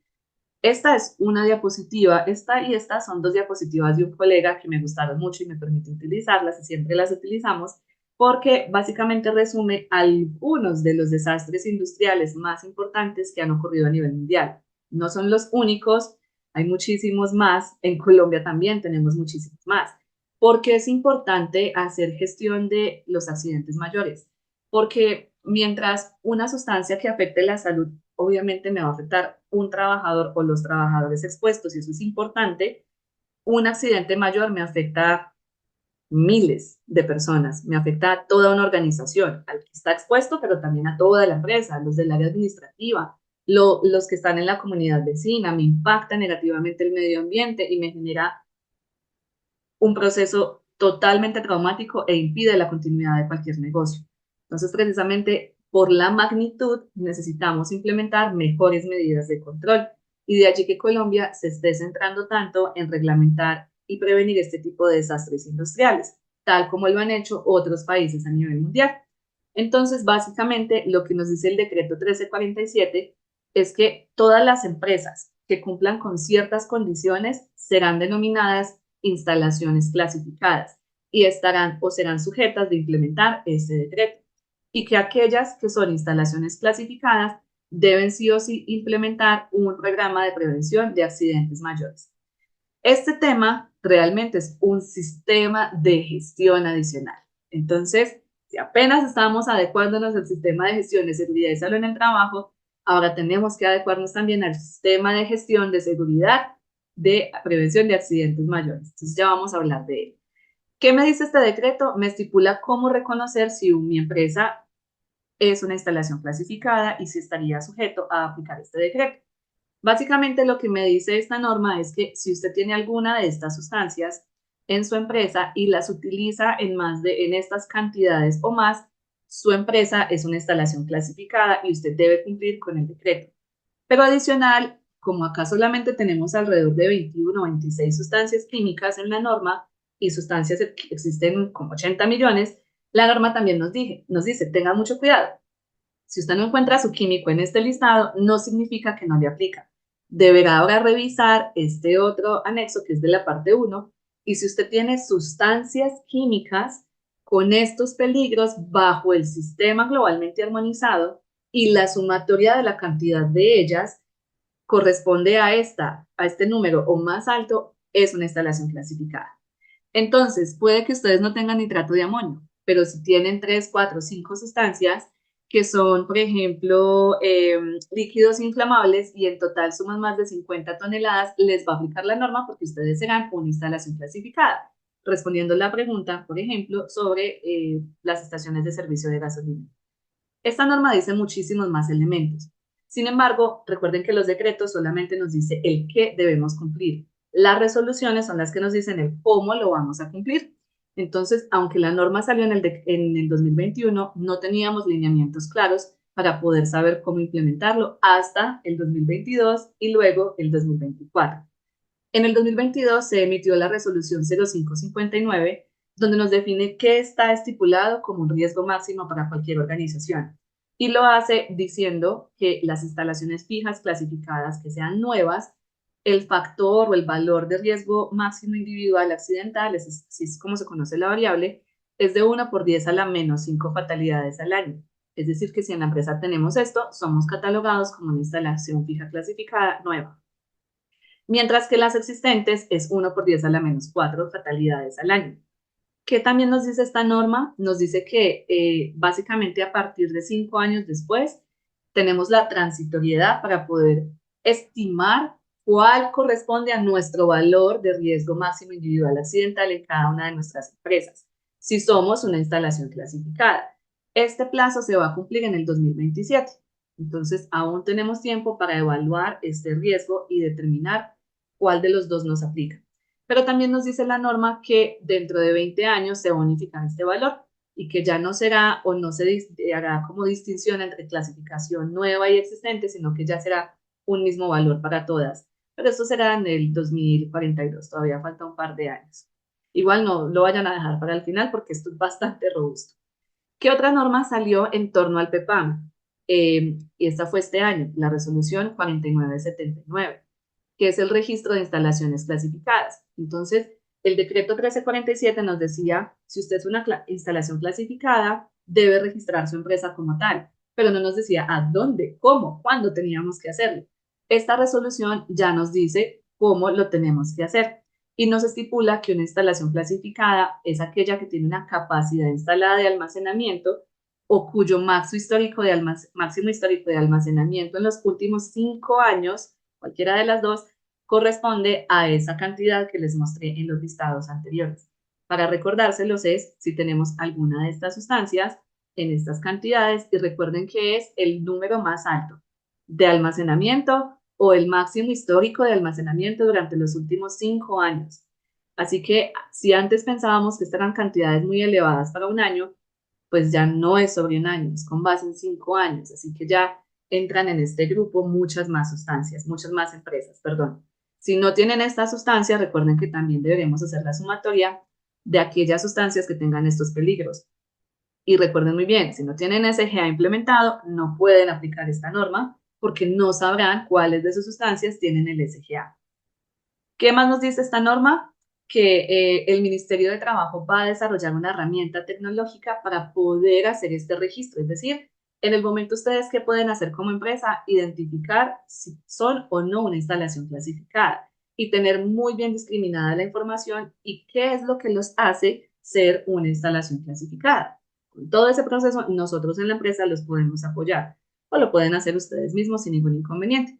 Esta es una diapositiva, esta y esta son dos diapositivas de un colega que me gustaron mucho y me permite utilizarlas y siempre las utilizamos porque básicamente resume algunos de los desastres industriales más importantes que han ocurrido a nivel mundial. No son los únicos, hay muchísimos más, en Colombia también tenemos muchísimos más. ¿Por qué es importante hacer gestión de los accidentes mayores? Porque mientras una sustancia que afecte la salud obviamente me va a afectar un trabajador o los trabajadores expuestos, y eso es importante, un accidente mayor me afecta a miles de personas, me afecta a toda una organización, al que está expuesto, pero también a toda la empresa, los del área administrativa, los que están en la comunidad vecina, me impacta negativamente el medio ambiente y me genera un proceso totalmente traumático e impide la continuidad de cualquier negocio. Entonces, precisamente por la magnitud, necesitamos implementar mejores medidas de control. Y de allí que Colombia se esté centrando tanto en reglamentar y prevenir este tipo de desastres industriales, tal como lo han hecho otros países a nivel mundial. Entonces, básicamente, lo que nos dice el decreto 1347 es que todas las empresas que cumplan con ciertas condiciones serán denominadas instalaciones clasificadas y estarán o serán sujetas de implementar este decreto, y que aquellas que son instalaciones clasificadas deben sí o sí implementar un programa de prevención de accidentes mayores. Este tema realmente es un sistema de gestión adicional. Entonces, si apenas estamos adecuándonos al sistema de gestión de seguridad y salud en el trabajo, ahora tenemos que adecuarnos también al sistema de gestión de seguridad de prevención de accidentes mayores. Entonces ya vamos a hablar de él. ¿Qué me dice este decreto? Me estipula cómo reconocer si mi empresa es una instalación clasificada y si estaría sujeto a aplicar este decreto. Básicamente lo que me dice esta norma es que si usted tiene alguna de estas sustancias en su empresa y las utiliza en estas cantidades o más, su empresa es una instalación clasificada y usted debe cumplir con el decreto. Pero adicional, como acá solamente tenemos alrededor de 21 o 26 sustancias químicas en la norma y sustancias existen como 80 millones, la norma también nos dice, tenga mucho cuidado. Si usted no encuentra su químico en este listado, no significa que no le aplica. Deberá ahora revisar este otro anexo que es de la parte 1 y si usted tiene sustancias químicas con estos peligros bajo el sistema globalmente armonizado y la sumatoria de la cantidad de ellas corresponde a este número o más alto, es una instalación clasificada. Entonces, puede que ustedes no tengan nitrato de amonio, pero si tienen 3, 4, 5 sustancias que son, por ejemplo, líquidos inflamables y en total suman más de 50 toneladas, les va a aplicar la norma porque ustedes serán una instalación clasificada. Respondiendo la pregunta, por ejemplo, sobre las estaciones de servicio de gasolina. Esta norma dice muchísimos más elementos. Sin embargo, recuerden que los decretos solamente nos dice el qué debemos cumplir. Las resoluciones son las que nos dicen el cómo lo vamos a cumplir. Entonces, aunque la norma salió en el 2021, no teníamos lineamientos claros para poder saber cómo implementarlo hasta el 2022 y luego el 2024. En el 2022 se emitió la resolución 0559, donde nos define qué está estipulado como un riesgo máximo para cualquier organización. Y lo hace diciendo que las instalaciones fijas clasificadas que sean nuevas, el factor o el valor de riesgo máximo individual accidental, así es como se conoce la variable, es de 1 por 10 a la menos 5 fatalidades al año. Es decir, que si en la empresa tenemos esto, somos catalogados como una instalación fija clasificada nueva, mientras que las existentes es 1 por 10 a la menos 4 fatalidades al año. ¿Qué también nos dice esta norma? Nos dice que básicamente a partir de 5 años después tenemos la transitoriedad para poder estimar cuál corresponde a nuestro valor de riesgo máximo individual accidental en cada una de nuestras empresas, si somos una instalación clasificada. Este plazo se va a cumplir en el 2027. Entonces, aún tenemos tiempo para evaluar este riesgo y determinar cuál de los dos nos aplica. Pero también nos dice la norma que dentro de 20 años se va a unificar este valor y que ya no será o no se hará como distinción entre clasificación nueva y existente, sino que ya será un mismo valor para todas. Pero esto será en el 2042, todavía falta un par de años. Igual no lo vayan a dejar para el final porque esto es bastante robusto. ¿Qué otra norma salió en torno al PEPAM? Y esta fue este año, la resolución 4979, que es el registro de instalaciones clasificadas. Entonces, el decreto 1347 nos decía, si usted es una instalación clasificada, debe registrar su empresa como tal, pero no nos decía a dónde, cómo, cuándo teníamos que hacerlo. Esta resolución ya nos dice cómo lo tenemos que hacer y nos estipula que una instalación clasificada es aquella que tiene una capacidad instalada de almacenamiento o cuyo máximo histórico de almacenamiento en los últimos 5 años, cualquiera de las dos, corresponde a esa cantidad que les mostré en los listados anteriores. Para recordárselos es si tenemos alguna de estas sustancias en estas cantidades y recuerden que es el número más alto de almacenamiento o el máximo histórico de almacenamiento durante los últimos 5 años. Así que si antes pensábamos que estas eran cantidades muy elevadas para un año, pues ya no es sobre un año, es con base en 5 años. Así que ya entran en este grupo muchas más sustancias, muchas más empresas, perdón. Si no tienen esta sustancia, recuerden que también deberemos hacer la sumatoria de aquellas sustancias que tengan estos peligros. Y recuerden muy bien, si no tienen SGA implementado, no pueden aplicar esta norma porque no sabrán cuáles de sus sustancias tienen el SGA. ¿Qué más nos dice esta norma? Que el Ministerio de Trabajo va a desarrollar una herramienta tecnológica para poder hacer este registro. Es decir, en el momento ustedes, ¿qué pueden hacer como empresa? Identificar si son o no una instalación clasificada y tener muy bien discriminada la información y qué es lo que los hace ser una instalación clasificada. Con todo ese proceso, nosotros en la empresa los podemos apoyar o lo pueden hacer ustedes mismos sin ningún inconveniente.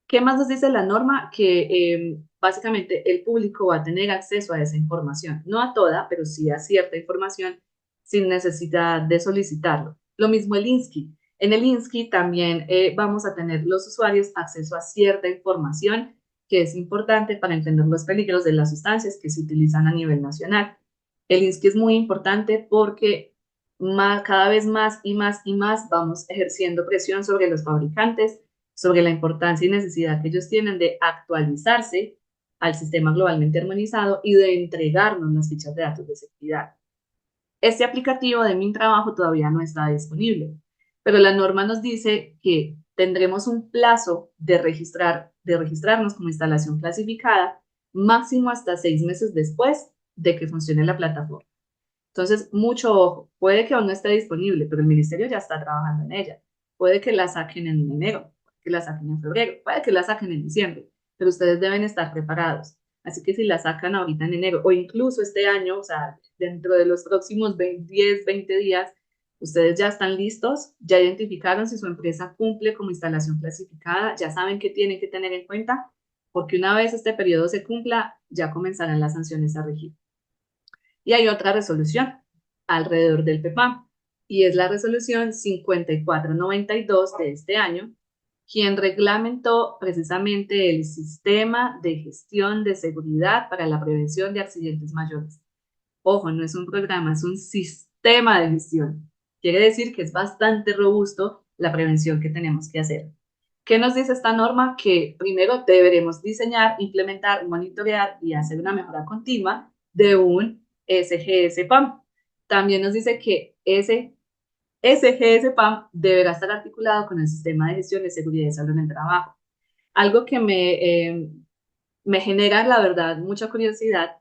¿Qué más nos dice la norma? Que básicamente el público va a tener acceso a esa información, no a toda, pero sí a cierta información sin necesidad de solicitarlo. Lo mismo el INSCI. En el INSCI también vamos a tener los usuarios acceso a cierta información que es importante para entender los peligros de las sustancias que se utilizan a nivel nacional. El INSCI es muy importante porque cada vez más y más y más vamos ejerciendo presión sobre los fabricantes, sobre la importancia y necesidad que ellos tienen de actualizarse al sistema globalmente armonizado y de entregarnos las fichas de datos de seguridad. Este aplicativo de Mi Trabajo todavía no está disponible, pero la norma nos dice que tendremos un plazo de registrarnos como instalación clasificada máximo hasta 6 meses después de que funcione la plataforma. Entonces, mucho ojo, puede que aún no esté disponible, pero el ministerio ya está trabajando en ella. Puede que la saquen en enero, puede que la saquen en febrero, puede que la saquen en diciembre, pero ustedes deben estar preparados. Así que si la sacan ahorita en enero o incluso este año, o sea, dentro de los próximos 10, 20 días, ustedes ya están listos, ya identificaron si su empresa cumple como instalación clasificada, ya saben qué tienen que tener en cuenta, porque una vez este periodo se cumpla, ya comenzarán las sanciones a regir. Y hay otra resolución alrededor del PEPAM, y es la resolución 5492 de este año, quien reglamentó precisamente el sistema de gestión de seguridad para la prevención de accidentes mayores. Ojo, no es un programa, es un sistema de gestión. Quiere decir que es bastante robusto la prevención que tenemos que hacer. ¿Qué nos dice esta norma? Que primero deberemos diseñar, implementar, monitorear y hacer una mejora continua de un SGS-PAM. También nos dice que ese SGS-PAM deberá estar articulado con el sistema de gestión de seguridad y salud en el trabajo. Algo que me genera, la verdad, mucha curiosidad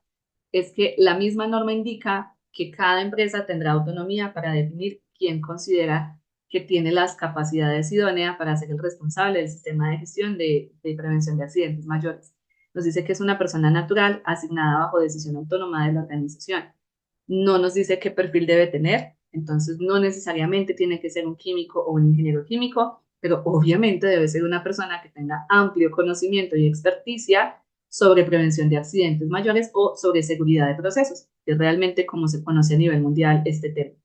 es que la misma norma indica que cada empresa tendrá autonomía para definir quién considera que tiene las capacidades idóneas para ser el responsable del sistema de gestión de prevención de accidentes mayores. Nos dice que es una persona natural asignada bajo decisión autónoma de la organización. No nos dice qué perfil debe tener, entonces no necesariamente tiene que ser un químico o un ingeniero químico, pero obviamente debe ser una persona que tenga amplio conocimiento y experticia sobre prevención de accidentes mayores o sobre seguridad de procesos, que es realmente como se conoce a nivel mundial este tema.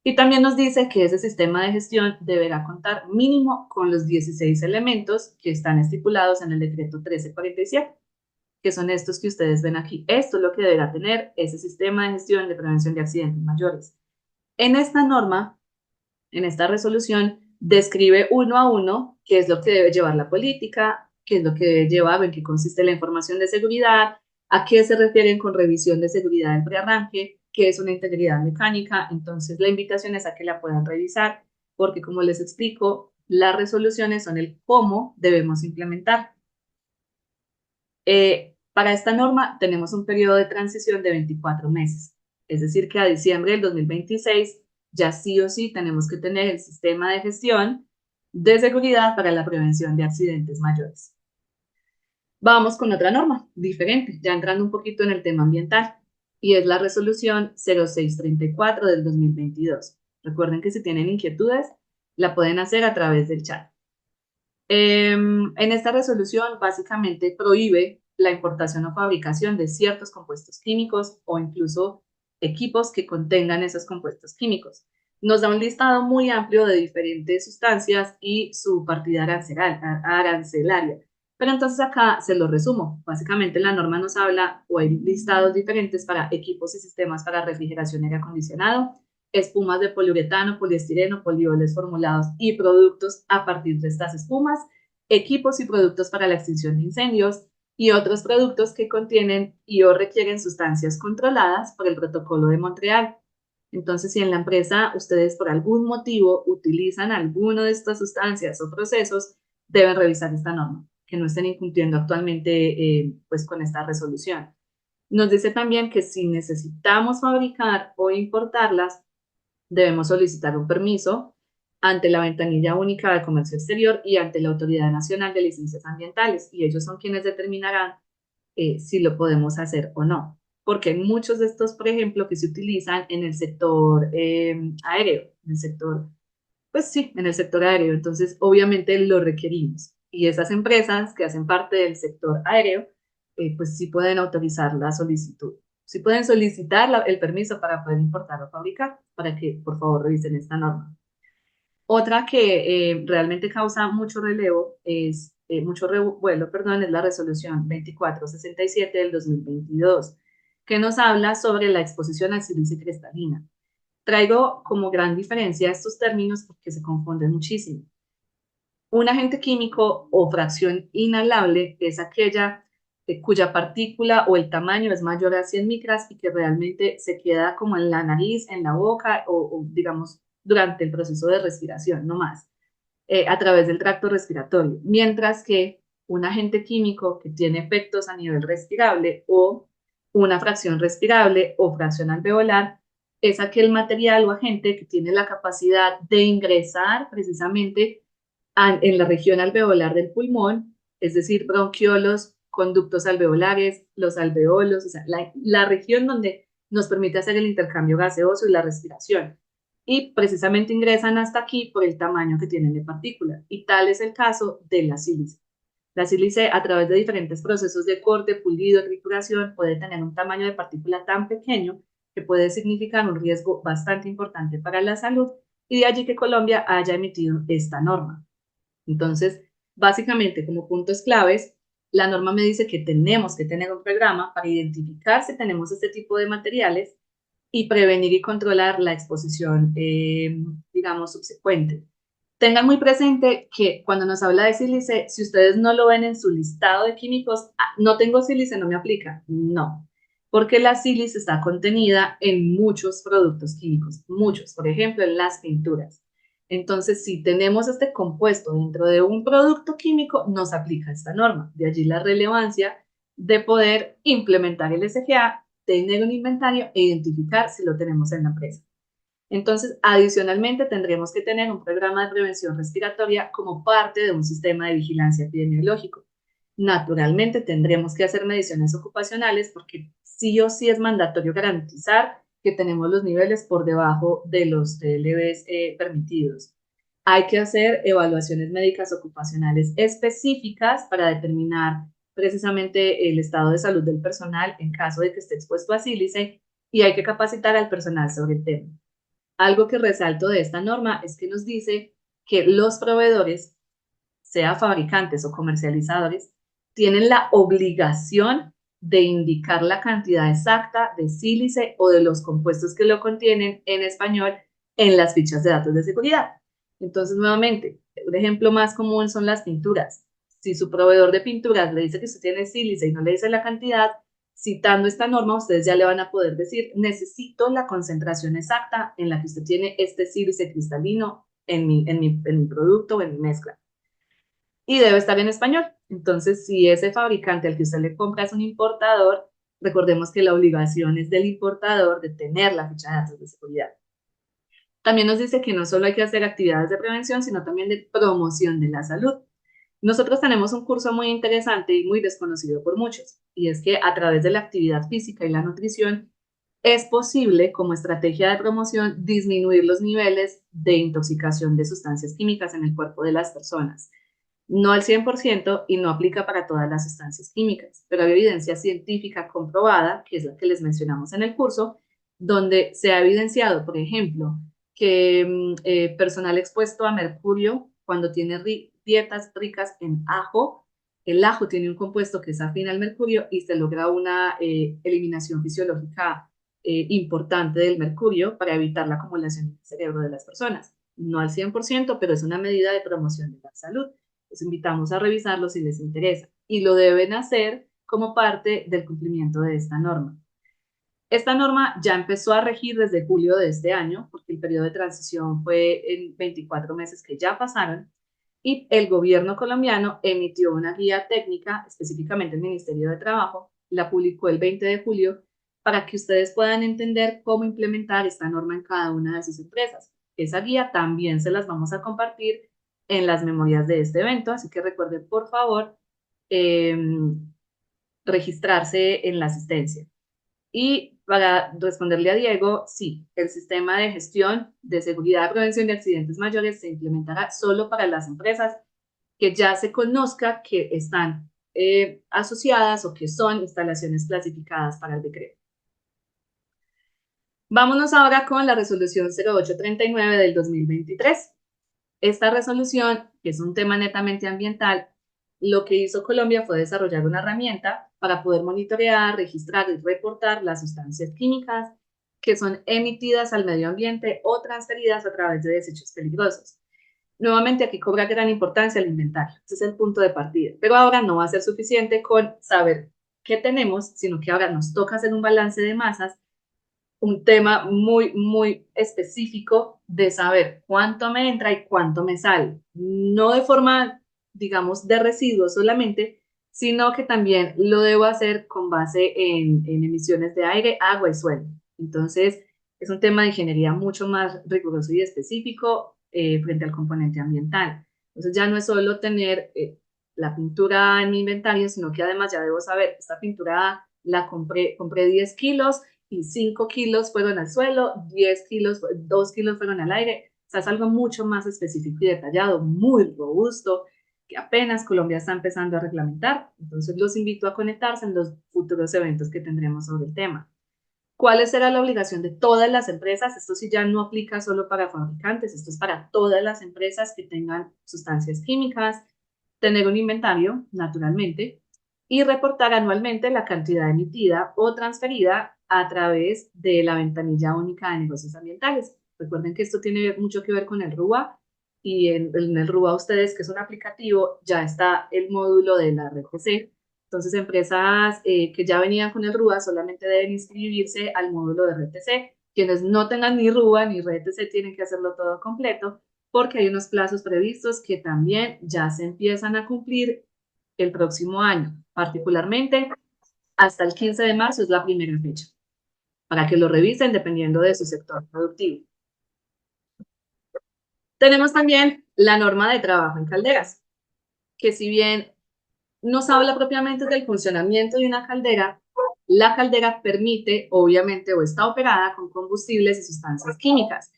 Y también nos dice que ese sistema de gestión deberá contar mínimo con los 16 elementos que están estipulados en el decreto 1347, que son estos que ustedes ven aquí. Esto es lo que deberá tener ese sistema de gestión de prevención de accidentes mayores. En esta norma, en esta resolución, describe uno a uno qué es lo que debe llevar la política, qué es lo que debe llevar, en qué consiste la información de seguridad, a qué se refieren con revisión de seguridad en prearranque, qué es una integridad mecánica. Entonces, la invitación es a que la puedan revisar, porque como les explico, las resoluciones son el cómo debemos implementar. Para esta norma tenemos un periodo de transición de 24 meses, es decir, que a diciembre del 2026 ya sí o sí tenemos que tener el sistema de gestión de seguridad para la prevención de accidentes mayores. Vamos con otra norma diferente, ya entrando un poquito en el tema ambiental, y es la resolución 0634 del 2022. Recuerden que si tienen inquietudes, la pueden hacer a través del chat. En esta resolución básicamente prohíbe la importación o fabricación de ciertos compuestos químicos o incluso equipos que contengan esos compuestos químicos. Nos da un listado muy amplio de diferentes sustancias y su partida arancelaria. Pero entonces acá se lo resumo. Básicamente la norma nos habla o hay listados diferentes para equipos y sistemas para refrigeración y aire acondicionado, espumas de poliuretano, poliestireno, polioles formulados y productos a partir de estas espumas, equipos y productos para la extinción de incendios y otros productos que contienen y o requieren sustancias controladas por el Protocolo de Montreal. Entonces, si en la empresa ustedes por algún motivo utilizan alguna de estas sustancias o procesos, deben revisar esta norma, que no estén incumpliendo actualmente pues con esta resolución. Nos dice también que si necesitamos fabricar o importarlas, debemos solicitar un permiso ante la Ventanilla Única de Comercio Exterior y ante la Autoridad Nacional de Licencias Ambientales, y ellos son quienes determinarán si lo podemos hacer o no. Porque hay muchos de estos, por ejemplo, que se utilizan en el sector aéreo, en el sector, pues sí, en el sector aéreo, entonces obviamente lo requerimos. Y esas empresas que hacen parte del sector aéreo pues sí pueden autorizar la solicitud. Sí pueden solicitar el permiso para poder importar o fabricar, para que por favor revisen esta norma. Otra que realmente causa mucho relevo es, mucho revuelo, perdón, es la resolución 2467 del 2022, que nos habla sobre la exposición al sílice cristalina. Traigo como gran diferencia estos términos porque se confunden muchísimo. Un agente químico o fracción inhalable es aquella cuya partícula o el tamaño es mayor a 100 micras y que realmente se queda como en la nariz, en la boca o digamos durante el proceso de respiración, no más, a través del tracto respiratorio. Mientras que un agente químico que tiene efectos a nivel respirable o una fracción respirable o fracción alveolar es aquel material o agente que tiene la capacidad de ingresar precisamente en la región alveolar del pulmón, es decir, bronquiolos, conductos alveolares, los alveolos, o sea, la región donde nos permite hacer el intercambio gaseoso y la respiración. Y precisamente ingresan hasta aquí por el tamaño que tienen de partícula. Y tal es el caso de la sílice. La sílice, a través de diferentes procesos de corte, pulido, trituración, puede tener un tamaño de partícula tan pequeño que puede significar un riesgo bastante importante para la salud, y de allí que Colombia haya emitido esta norma. Entonces, básicamente, como puntos claves, la norma me dice que tenemos que tener un programa para identificar si tenemos este tipo de materiales y prevenir y controlar la exposición, digamos, subsecuente. Tengan muy presente que cuando nos habla de sílice, si ustedes no lo ven en su listado de químicos, no tengo sílice, no me aplica. No, porque la sílice está contenida en muchos productos químicos, muchos, por ejemplo, en las pinturas. Entonces, si tenemos este compuesto dentro de un producto químico, nos aplica esta norma. De allí la relevancia de poder implementar el SGA, tener un inventario e identificar si lo tenemos en la empresa. Entonces, adicionalmente, tendremos que tener un programa de prevención respiratoria como parte de un sistema de vigilancia epidemiológico. Naturalmente, tendremos que hacer mediciones ocupacionales porque sí o sí es mandatorio garantizar que tenemos los niveles por debajo de los TLVs permitidos. Hay que hacer evaluaciones médicas ocupacionales específicas para determinar precisamente el estado de salud del personal en caso de que esté expuesto a sílice, y hay que capacitar al personal sobre el tema. Algo que resalto de esta norma es que nos dice que los proveedores, sea fabricantes o comercializadores, tienen la obligación de indicar la cantidad exacta de sílice o de los compuestos que lo contienen en español en las fichas de datos de seguridad. Entonces, nuevamente, un ejemplo más común son las pinturas. Si su proveedor de pinturas le dice que usted tiene sílice y no le dice la cantidad, citando esta norma, ustedes ya le van a poder decir, necesito la concentración exacta en la que usted tiene este sílice cristalino en mi producto o en mi mezcla. Y debe estar en español. Entonces, si ese fabricante al que usted le compra es un importador, recordemos que la obligación es del importador de tener la ficha de datos de seguridad. También nos dice que no solo hay que hacer actividades de prevención, sino también de promoción de la salud. Nosotros tenemos un curso muy interesante y muy desconocido por muchos, y es que a través de la actividad física y la nutrición es posible, como estrategia de promoción, disminuir los niveles de intoxicación de sustancias químicas en el cuerpo de las personas. No al 100% y no aplica para todas las sustancias químicas, pero hay evidencia científica comprobada, que es la que les mencionamos en el curso, donde se ha evidenciado, por ejemplo, que personal expuesto a mercurio, cuando tiene dietas ricas en ajo, el ajo tiene un compuesto que es afín al mercurio y se logra una eliminación fisiológica importante del mercurio para evitar la acumulación en el cerebro de las personas. No al 100%, pero es una medida de promoción de la salud. Los invitamos a revisarlo si les interesa y lo deben hacer como parte del cumplimiento de esta norma. Esta norma ya empezó a regir desde julio de este año, porque el periodo de transición fue en 24 meses que ya pasaron, y el gobierno colombiano emitió una guía técnica, específicamente el Ministerio de Trabajo, la publicó el 20 de julio, para que ustedes puedan entender cómo implementar esta norma en cada una de sus empresas. Esa guía también se las vamos a compartir en las memorias de este evento, así que recuerden, por favor, eh, registrarse en la asistencia. Y para responderle a Diego, sí, el sistema de gestión de seguridad de prevención de accidentes mayores se implementará solo para las empresas que ya se conozca que están asociadas o que son instalaciones clasificadas para el decreto. Vámonos ahora con la resolución 0839 del 2023. Esta resolución, que es un tema netamente ambiental, lo que hizo Colombia fue desarrollar una herramienta para poder monitorear, registrar y reportar las sustancias químicas que son emitidas al medio ambiente o transferidas a través de desechos peligrosos. Nuevamente aquí cobra gran importancia el inventario, ese es el punto de partida, pero ahora no va a ser suficiente con saber qué tenemos, sino que ahora nos toca hacer un balance de masas, un tema muy específico de saber cuánto me entra y cuánto me sale, no de forma, digamos, de residuos solamente, sino que también lo debo hacer con base en emisiones de aire, agua y suelo. Entonces, es un tema de ingeniería mucho más riguroso y específico frente al componente ambiental. Entonces, ya no es solo tener la pintura en mi inventario, sino que además ya debo saber, esta pintura la compré 10 kilos, y 5 kilos fueron al suelo, 10 kilos, 2 kilos fueron al aire. O sea, es algo mucho más específico y detallado, muy robusto, que apenas Colombia está empezando a reglamentar. Entonces, los invito a conectarse en los futuros eventos que tendremos sobre el tema. ¿Cuál será la obligación de todas las empresas? Esto sí ya no aplica solo para fabricantes, esto es para todas las empresas que tengan sustancias químicas, tener un inventario, naturalmente, y reportar anualmente la cantidad emitida o transferida a través de la ventanilla única de negocios ambientales. Recuerden que esto tiene mucho que ver con el RUA, y en el RUA ustedes, que es un aplicativo, ya está el módulo de la RTC. Entonces, empresas que ya venían con el RUA solamente deben inscribirse al módulo de RTC. Quienes no tengan ni RUA ni RTC tienen que hacerlo todo completo, porque hay unos plazos previstos que también ya se empiezan a cumplir el próximo año, particularmente hasta el 15 de marzo es la primera fecha, para que lo revisen dependiendo de su sector productivo. Tenemos también la norma de trabajo en calderas, que si bien nos habla propiamente del funcionamiento de una caldera, la caldera permite, obviamente, o está operada con combustibles y sustancias químicas,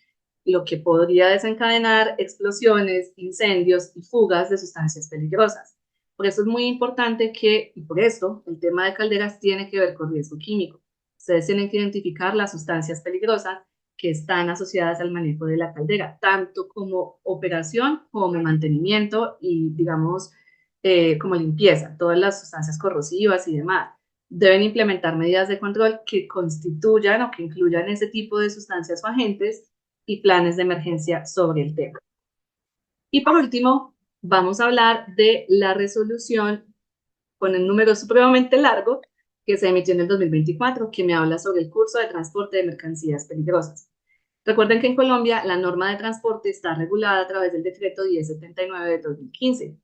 lo que podría desencadenar explosiones, incendios y fugas de sustancias peligrosas. Por eso es muy importante que, y por esto, el tema de calderas tiene que ver con riesgo químico. Ustedes tienen que identificar las sustancias peligrosas que están asociadas al manejo de la caldera, tanto como operación como mantenimiento y, digamos, como limpieza, todas las sustancias corrosivas y demás. Deben implementar medidas de control que constituyan o que incluyan ese tipo de sustancias o agentes y planes de emergencia sobre el tema. Y por último, vamos a hablar de la resolución con el número supremamente largo que se emitió en el 2024, que me habla sobre el curso de transporte de mercancías peligrosas. Recuerden que en Colombia la norma de transporte está regulada a través del decreto 1079 de 2015.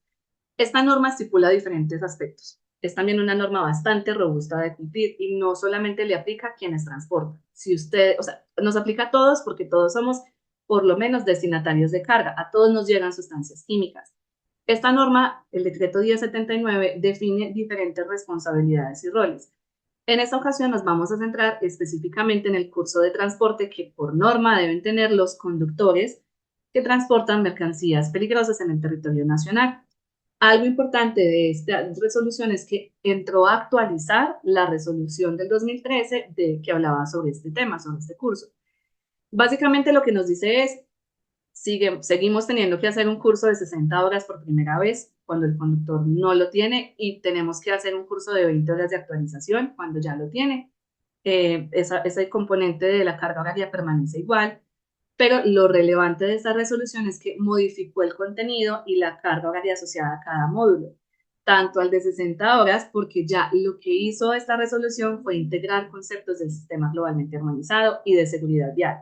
Esta norma estipula diferentes aspectos. Es también una norma bastante robusta de cumplir y no solamente le aplica a quienes transportan. Si usted, o sea, nos aplica a todos porque todos somos por lo menos destinatarios de carga. A todos nos llegan sustancias químicas. Esta norma, el decreto 1079, define diferentes responsabilidades y roles. En esta ocasión nos vamos a centrar específicamente en el curso de transporte que por norma deben tener los conductores que transportan mercancías peligrosas en el territorio nacional. Algo importante de esta resolución es que entró a actualizar la resolución del 2013 de que hablaba sobre este tema, sobre este curso. Básicamente lo que nos dice es, seguimos teniendo que hacer un curso de 60 horas por primera vez cuando el conductor no lo tiene y tenemos que hacer un curso de 20 horas de actualización cuando ya lo tiene. Ese componente de la carga horaria permanece igual, pero lo relevante de esta resolución es que modificó el contenido y la carga horaria asociada a cada módulo, tanto al de 60 horas, porque ya lo que hizo esta resolución fue integrar conceptos del sistema globalmente armonizado y de seguridad vial.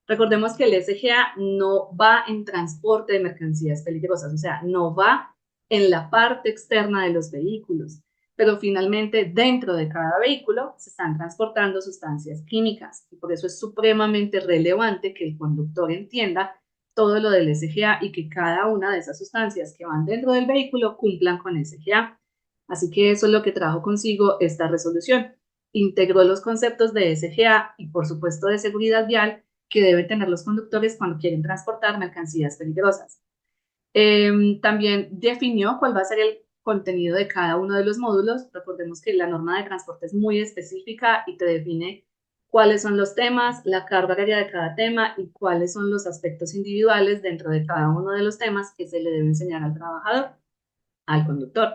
Recordemos que el SGA no va en transporte de mercancías peligrosas, o sea, no va en la parte externa de los vehículos, pero finalmente dentro de cada vehículo se están transportando sustancias químicas y por eso es supremamente relevante que el conductor entienda todo lo del SGA y que cada una de esas sustancias que van dentro del vehículo cumplan con SGA. Así que eso es lo que trajo consigo esta resolución. Integró los conceptos de SGA y por supuesto de seguridad vial que deben tener los conductores cuando quieren transportar mercancías peligrosas. También definió cuál va a ser contenido de cada uno de los módulos. Recordemos que la norma de transporte es muy específica y te define cuáles son los temas, la carga horaria de cada tema y cuáles son los aspectos individuales dentro de cada uno de los temas que se le debe enseñar al trabajador, al conductor.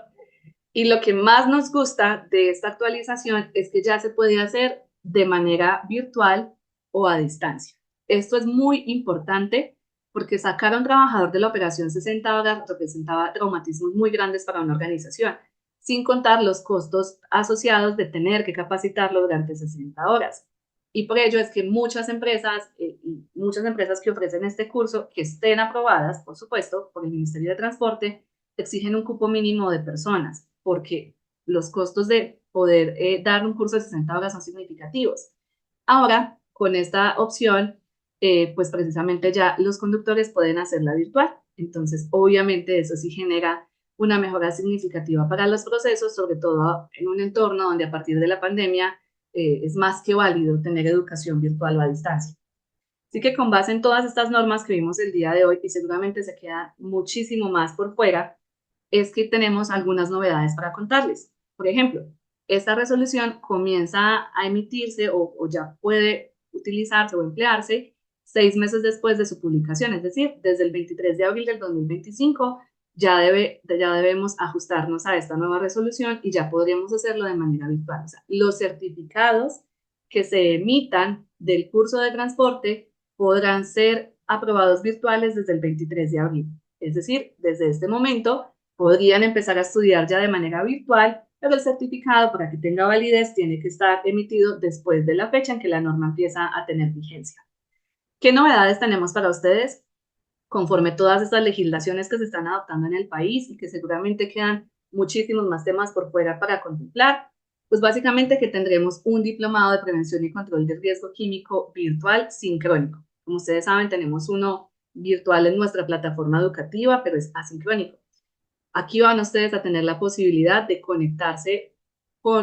Y lo que más nos gusta de esta actualización es que ya se puede hacer de manera virtual o a distancia. Esto es muy importante porque sacar a un trabajador de la operación 60 horas representaba traumatismos muy grandes para una organización, sin contar los costos asociados de tener que capacitarlo durante 60 horas. Y por ello es que muchas empresas que ofrecen este curso, que estén aprobadas, por supuesto, por el Ministerio de Transporte, exigen un cupo mínimo de personas, porque los costos de poder dar un curso de 60 horas son significativos. Ahora, con esta opción, pues precisamente ya los conductores pueden hacerla virtual. Entonces, obviamente, eso sí genera una mejora significativa para los procesos, sobre todo en un entorno donde a partir de la pandemia es más que válido tener educación virtual o a distancia. Así que con base en todas estas normas que vimos el día de hoy, y seguramente se queda muchísimo más por fuera, es que tenemos algunas novedades para contarles. Por ejemplo, esta resolución comienza a emitirse o ya puede utilizarse o emplearse 6 meses después de su publicación, es decir, desde el 23 de abril del 2025 ya debemos ajustarnos a esta nueva resolución y ya podríamos hacerlo de manera virtual. O sea, los certificados que se emitan del curso de transporte podrán ser aprobados virtuales desde el 23 de abril. Es decir, desde este momento podrían empezar a estudiar ya de manera virtual, pero el certificado para que tenga validez tiene que estar emitido después de la fecha en que la norma empieza a tener vigencia. ¿Qué novedades tenemos para ustedes? Conforme todas estas legislaciones que se están adoptando en el país y que seguramente quedan muchísimos más temas por fuera para contemplar, pues básicamente que tendremos un diplomado de prevención y control del riesgo químico virtual sincrónico. Como ustedes saben, tenemos uno virtual en nuestra plataforma educativa, pero es asincrónico. Aquí van ustedes a tener la posibilidad de conectarse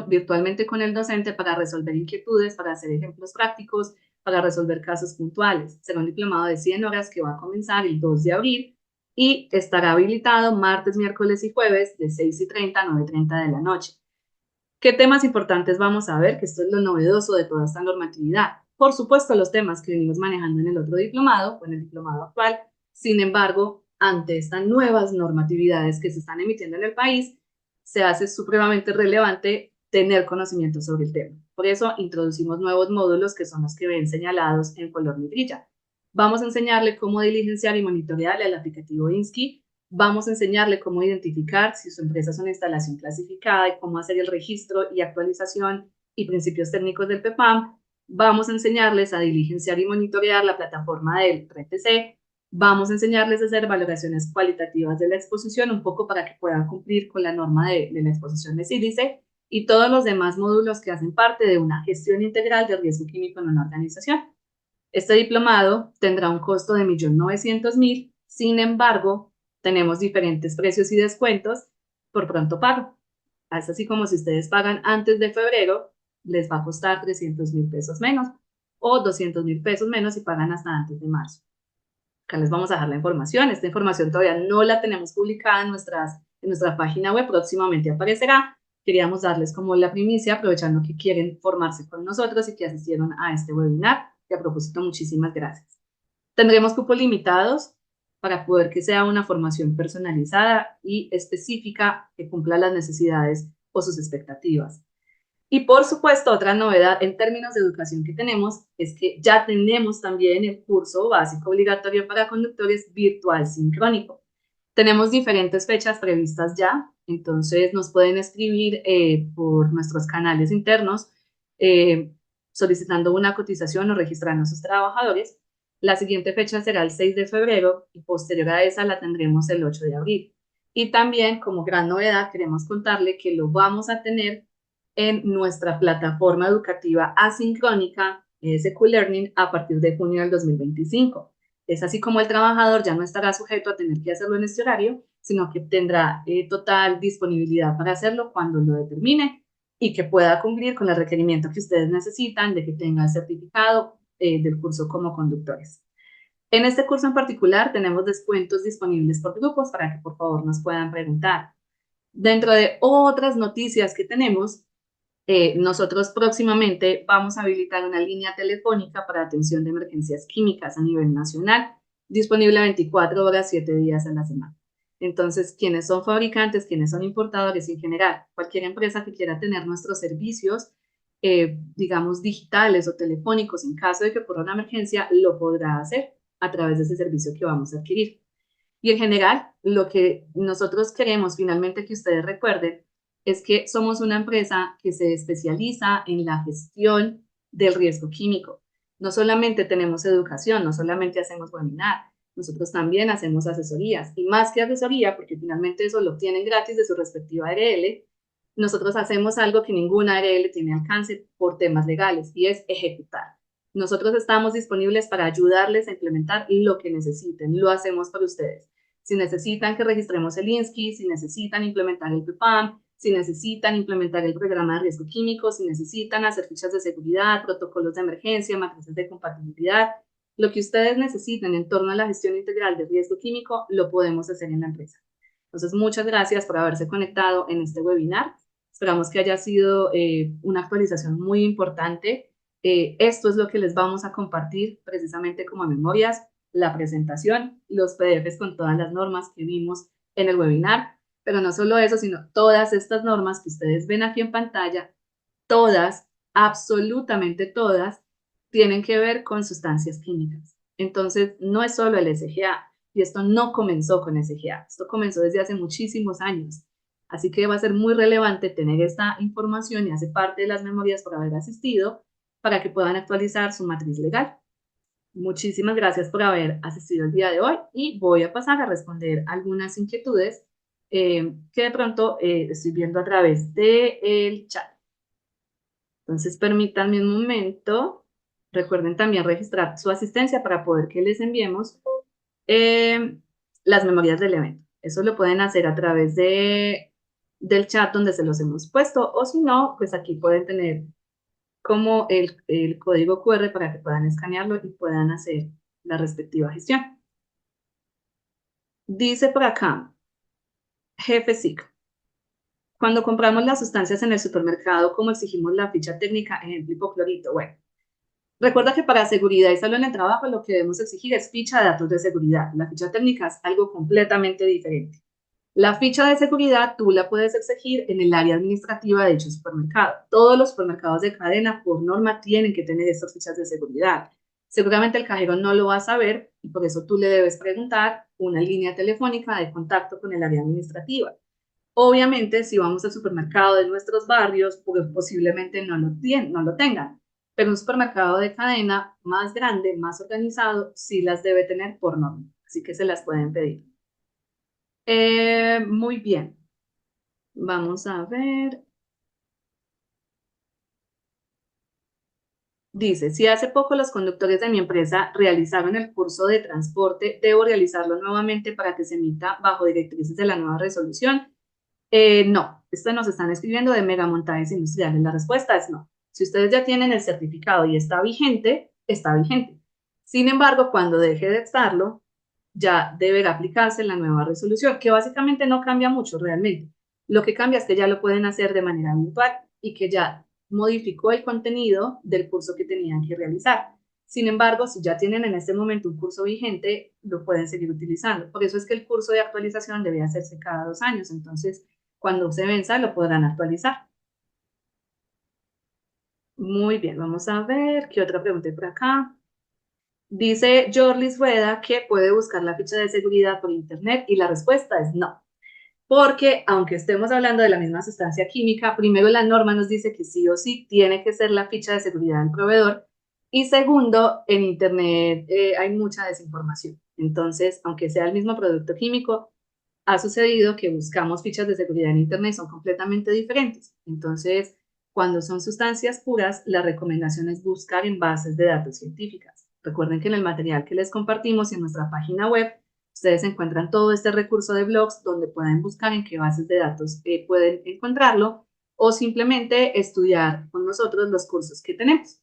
virtualmente con el docente para resolver inquietudes, para hacer ejemplos prácticos, para resolver casos puntuales. Será un diplomado de 100 horas que va a comenzar el 2 de abril y estará habilitado martes, miércoles y jueves de 6:30 a 9:30 de la noche. ¿Qué temas importantes vamos a ver? Que esto es lo novedoso de toda esta normatividad. Por supuesto, los temas que venimos manejando en el otro diplomado o en el diplomado actual. Sin embargo, ante estas nuevas normatividades que se están emitiendo en el país, se hace supremamente relevante tener conocimiento sobre el tema. Por eso introducimos nuevos módulos que son los que ven señalados en color negrilla. Vamos a enseñarle cómo diligenciar y monitorear el aplicativo INSKI. Vamos a enseñarle cómo identificar si su empresa es una instalación clasificada y cómo hacer el registro y actualización y principios técnicos del PEPAM. Vamos a enseñarles a diligenciar y monitorear la plataforma del RTC. Vamos a enseñarles a hacer valoraciones cualitativas de la exposición, un poco para que puedan cumplir con la norma de la exposición de sílice y todos los demás módulos que hacen parte de una gestión integral de riesgo químico en una organización. Este diplomado tendrá un costo de 1.900.000, sin embargo, tenemos diferentes precios y descuentos por pronto pago. Es así como si ustedes pagan antes de febrero, les va a costar 300.000 pesos menos o 200.000 pesos menos si pagan hasta antes de marzo. Acá les vamos a dejar la información. Esta información todavía no la tenemos publicada en nuestra página web, próximamente aparecerá. Queríamos darles como la primicia, aprovechando que quieren formarse con nosotros y que asistieron a este webinar. Y a propósito, muchísimas gracias. Tendremos cupos limitados para poder que sea una formación personalizada y específica que cumpla las necesidades o sus expectativas. Y por supuesto, otra novedad en términos de educación que tenemos es que ya tenemos también el curso básico obligatorio para conductores virtual sincrónico. Tenemos diferentes fechas previstas ya, entonces nos pueden escribir por nuestros canales internos solicitando una cotización o registrando a sus trabajadores. La siguiente fecha será el 6 de febrero y posterior a esa la tendremos el 8 de abril. Y también, como gran novedad, queremos contarle que lo vamos a tener en nuestra plataforma educativa asincrónica ESQ Learning a partir de junio del 2025. Es así como el trabajador ya no estará sujeto a tener que hacerlo en este horario, sino que tendrá total disponibilidad para hacerlo cuando lo determine y que pueda cumplir con el requerimiento que ustedes necesitan de que tenga el certificado del curso como conductores. En este curso en particular tenemos descuentos disponibles por grupos para que por favor nos puedan preguntar. Dentro de otras noticias que tenemos, nosotros próximamente vamos a habilitar una línea telefónica para atención de emergencias químicas a nivel nacional, disponible 24 horas, 7 días a la semana. Entonces, quienes son fabricantes, quienes son importadores y en general, cualquier empresa que quiera tener nuestros servicios, digamos, digitales o telefónicos, en caso de que ocurra una emergencia, lo podrá hacer a través de ese servicio que vamos a adquirir. Y en general, lo que nosotros queremos finalmente que ustedes recuerden es que somos una empresa que se especializa en la gestión del riesgo químico. No solamente tenemos educación, no solamente hacemos webinar, nosotros también hacemos asesorías. Y más que asesoría, porque finalmente eso lo obtienen gratis de su respectiva ARL, nosotros hacemos algo que ninguna ARL tiene alcance por temas legales y es ejecutar. Nosotros estamos disponibles para ayudarles a implementar lo que necesiten. Lo hacemos para ustedes. Si necesitan que registremos el INSCI, si necesitan implementar el PPAM, si necesitan implementar el programa de riesgo químico, si necesitan hacer fichas de seguridad, protocolos de emergencia, matrices de compatibilidad, lo que ustedes necesiten en torno a la gestión integral de riesgo químico, lo podemos hacer en la empresa. Entonces, muchas gracias por haberse conectado en este webinar. Esperamos que haya sido una actualización muy importante. Esto es lo que les vamos a compartir precisamente como memorias, la presentación, los PDFs con todas las normas que vimos en el webinar, pero no solo eso, sino todas estas normas que ustedes ven aquí en pantalla, todas, absolutamente todas, tienen que ver con sustancias químicas. Entonces, no es solo el SGA, y esto no comenzó con SGA, esto comenzó desde hace muchísimos años. Así que va a ser muy relevante tener esta información y hace parte de las memorias por haber asistido para que puedan actualizar su matriz legal. Muchísimas gracias por haber asistido el día de hoy y voy a pasar a responder algunas inquietudes que de pronto estoy viendo a través del chat. Entonces, permítanme un momento. Recuerden también registrar su asistencia para poder que les enviemos las memorias del evento. Eso lo pueden hacer a través del chat donde se los hemos puesto o si no, pues aquí pueden tener como el código QR para que puedan escanearlo y puedan hacer la respectiva gestión. Dice por acá, jefe SIC, cuando compramos las sustancias en el supermercado, ¿cómo exigimos la ficha técnica, ejemplo, hipoclorito? Bueno, recuerda que para seguridad y salud en el trabajo lo que debemos exigir es ficha de datos de seguridad. La ficha técnica es algo completamente diferente. La ficha de seguridad tú la puedes exigir en el área administrativa de dicho supermercado. Todos los supermercados de cadena, por norma, tienen que tener estas fichas de seguridad. Seguramente el cajero no lo va a saber y por eso tú le debes preguntar una línea telefónica de contacto con el área administrativa. Obviamente, si vamos al supermercado de nuestros barrios, pues posiblemente no lo tengan, pero un supermercado de cadena más grande, más organizado, sí las debe tener por norma, así que se las pueden pedir. Muy bien, vamos a ver. Dice, si hace poco los conductores de mi empresa realizaron el curso de transporte, ¿debo realizarlo nuevamente para que se emita bajo directrices de la nueva resolución? No, esto nos están escribiendo de megamontajes industriales. La respuesta es no. Si ustedes ya tienen el certificado y está vigente, está vigente. Sin embargo, cuando deje de estarlo, ya deberá aplicarse la nueva resolución, que básicamente no cambia mucho realmente. Lo que cambia es que ya lo pueden hacer de manera virtual y que ya modificó el contenido del curso que tenían que realizar. Sin embargo, si ya tienen en este momento un curso vigente, lo pueden seguir utilizando. Por eso es que el curso de actualización debe hacerse cada 2 años. Entonces, cuando se venza, lo podrán actualizar. Muy bien, vamos a ver qué otra pregunta hay por acá. Dice Jorlis Rueda que puede buscar la ficha de seguridad por internet y la respuesta es no. Porque aunque estemos hablando de la misma sustancia química, primero la norma nos dice que sí o sí tiene que ser la ficha de seguridad del proveedor y segundo, en internet hay mucha desinformación. Entonces, aunque sea el mismo producto químico, ha sucedido que buscamos fichas de seguridad en internet y son completamente diferentes. Entonces, cuando son sustancias puras, la recomendación es buscar en bases de datos científicas. Recuerden que en el material que les compartimos en nuestra página web, ustedes encuentran todo este recurso de blogs donde pueden buscar en qué bases de datos pueden encontrarlo o simplemente estudiar con nosotros los cursos que tenemos.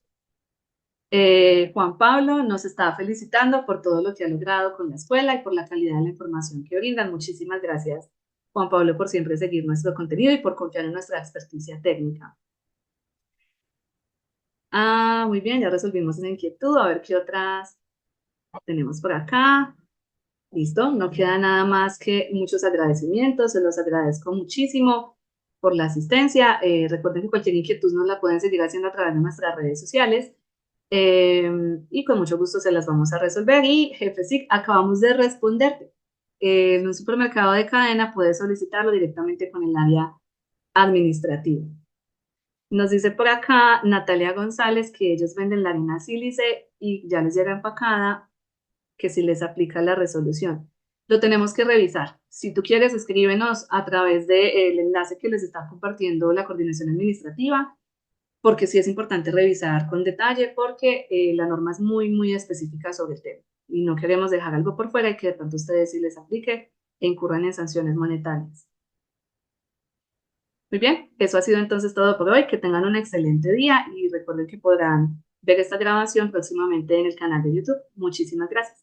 Juan Pablo nos está felicitando por todo lo que ha logrado con la escuela y por la calidad de la información que brindan. Muchísimas gracias Juan Pablo, por siempre seguir nuestro contenido y por confiar en nuestra experticia técnica. Ah, muy bien, ya resolvimos esa inquietud. A ver qué otras tenemos por acá. Listo, no queda nada más que muchos agradecimientos. Se los agradezco muchísimo por la asistencia. Recuerden que cualquier inquietud nos la pueden seguir haciendo a través de nuestras redes sociales. Y con mucho gusto se las vamos a resolver. Y jefe, sí, acabamos de responderte. En un supermercado de cadena puedes solicitarlo directamente con el área administrativa. Nos dice por acá Natalia González que ellos venden la harina sílice y ya les llega empacada, que si les aplica la resolución. Lo tenemos que revisar. Si tú quieres, escríbenos a través del enlace que les está compartiendo la coordinación administrativa, porque sí es importante revisar con detalle, porque la norma es muy, muy específica sobre el tema y no queremos dejar algo por fuera y que de pronto ustedes sí les aplique e incurran en sanciones monetarias. Muy bien, eso ha sido entonces todo por hoy. Que tengan un excelente día y recuerden que podrán ver esta grabación próximamente en el canal de YouTube. Muchísimas gracias.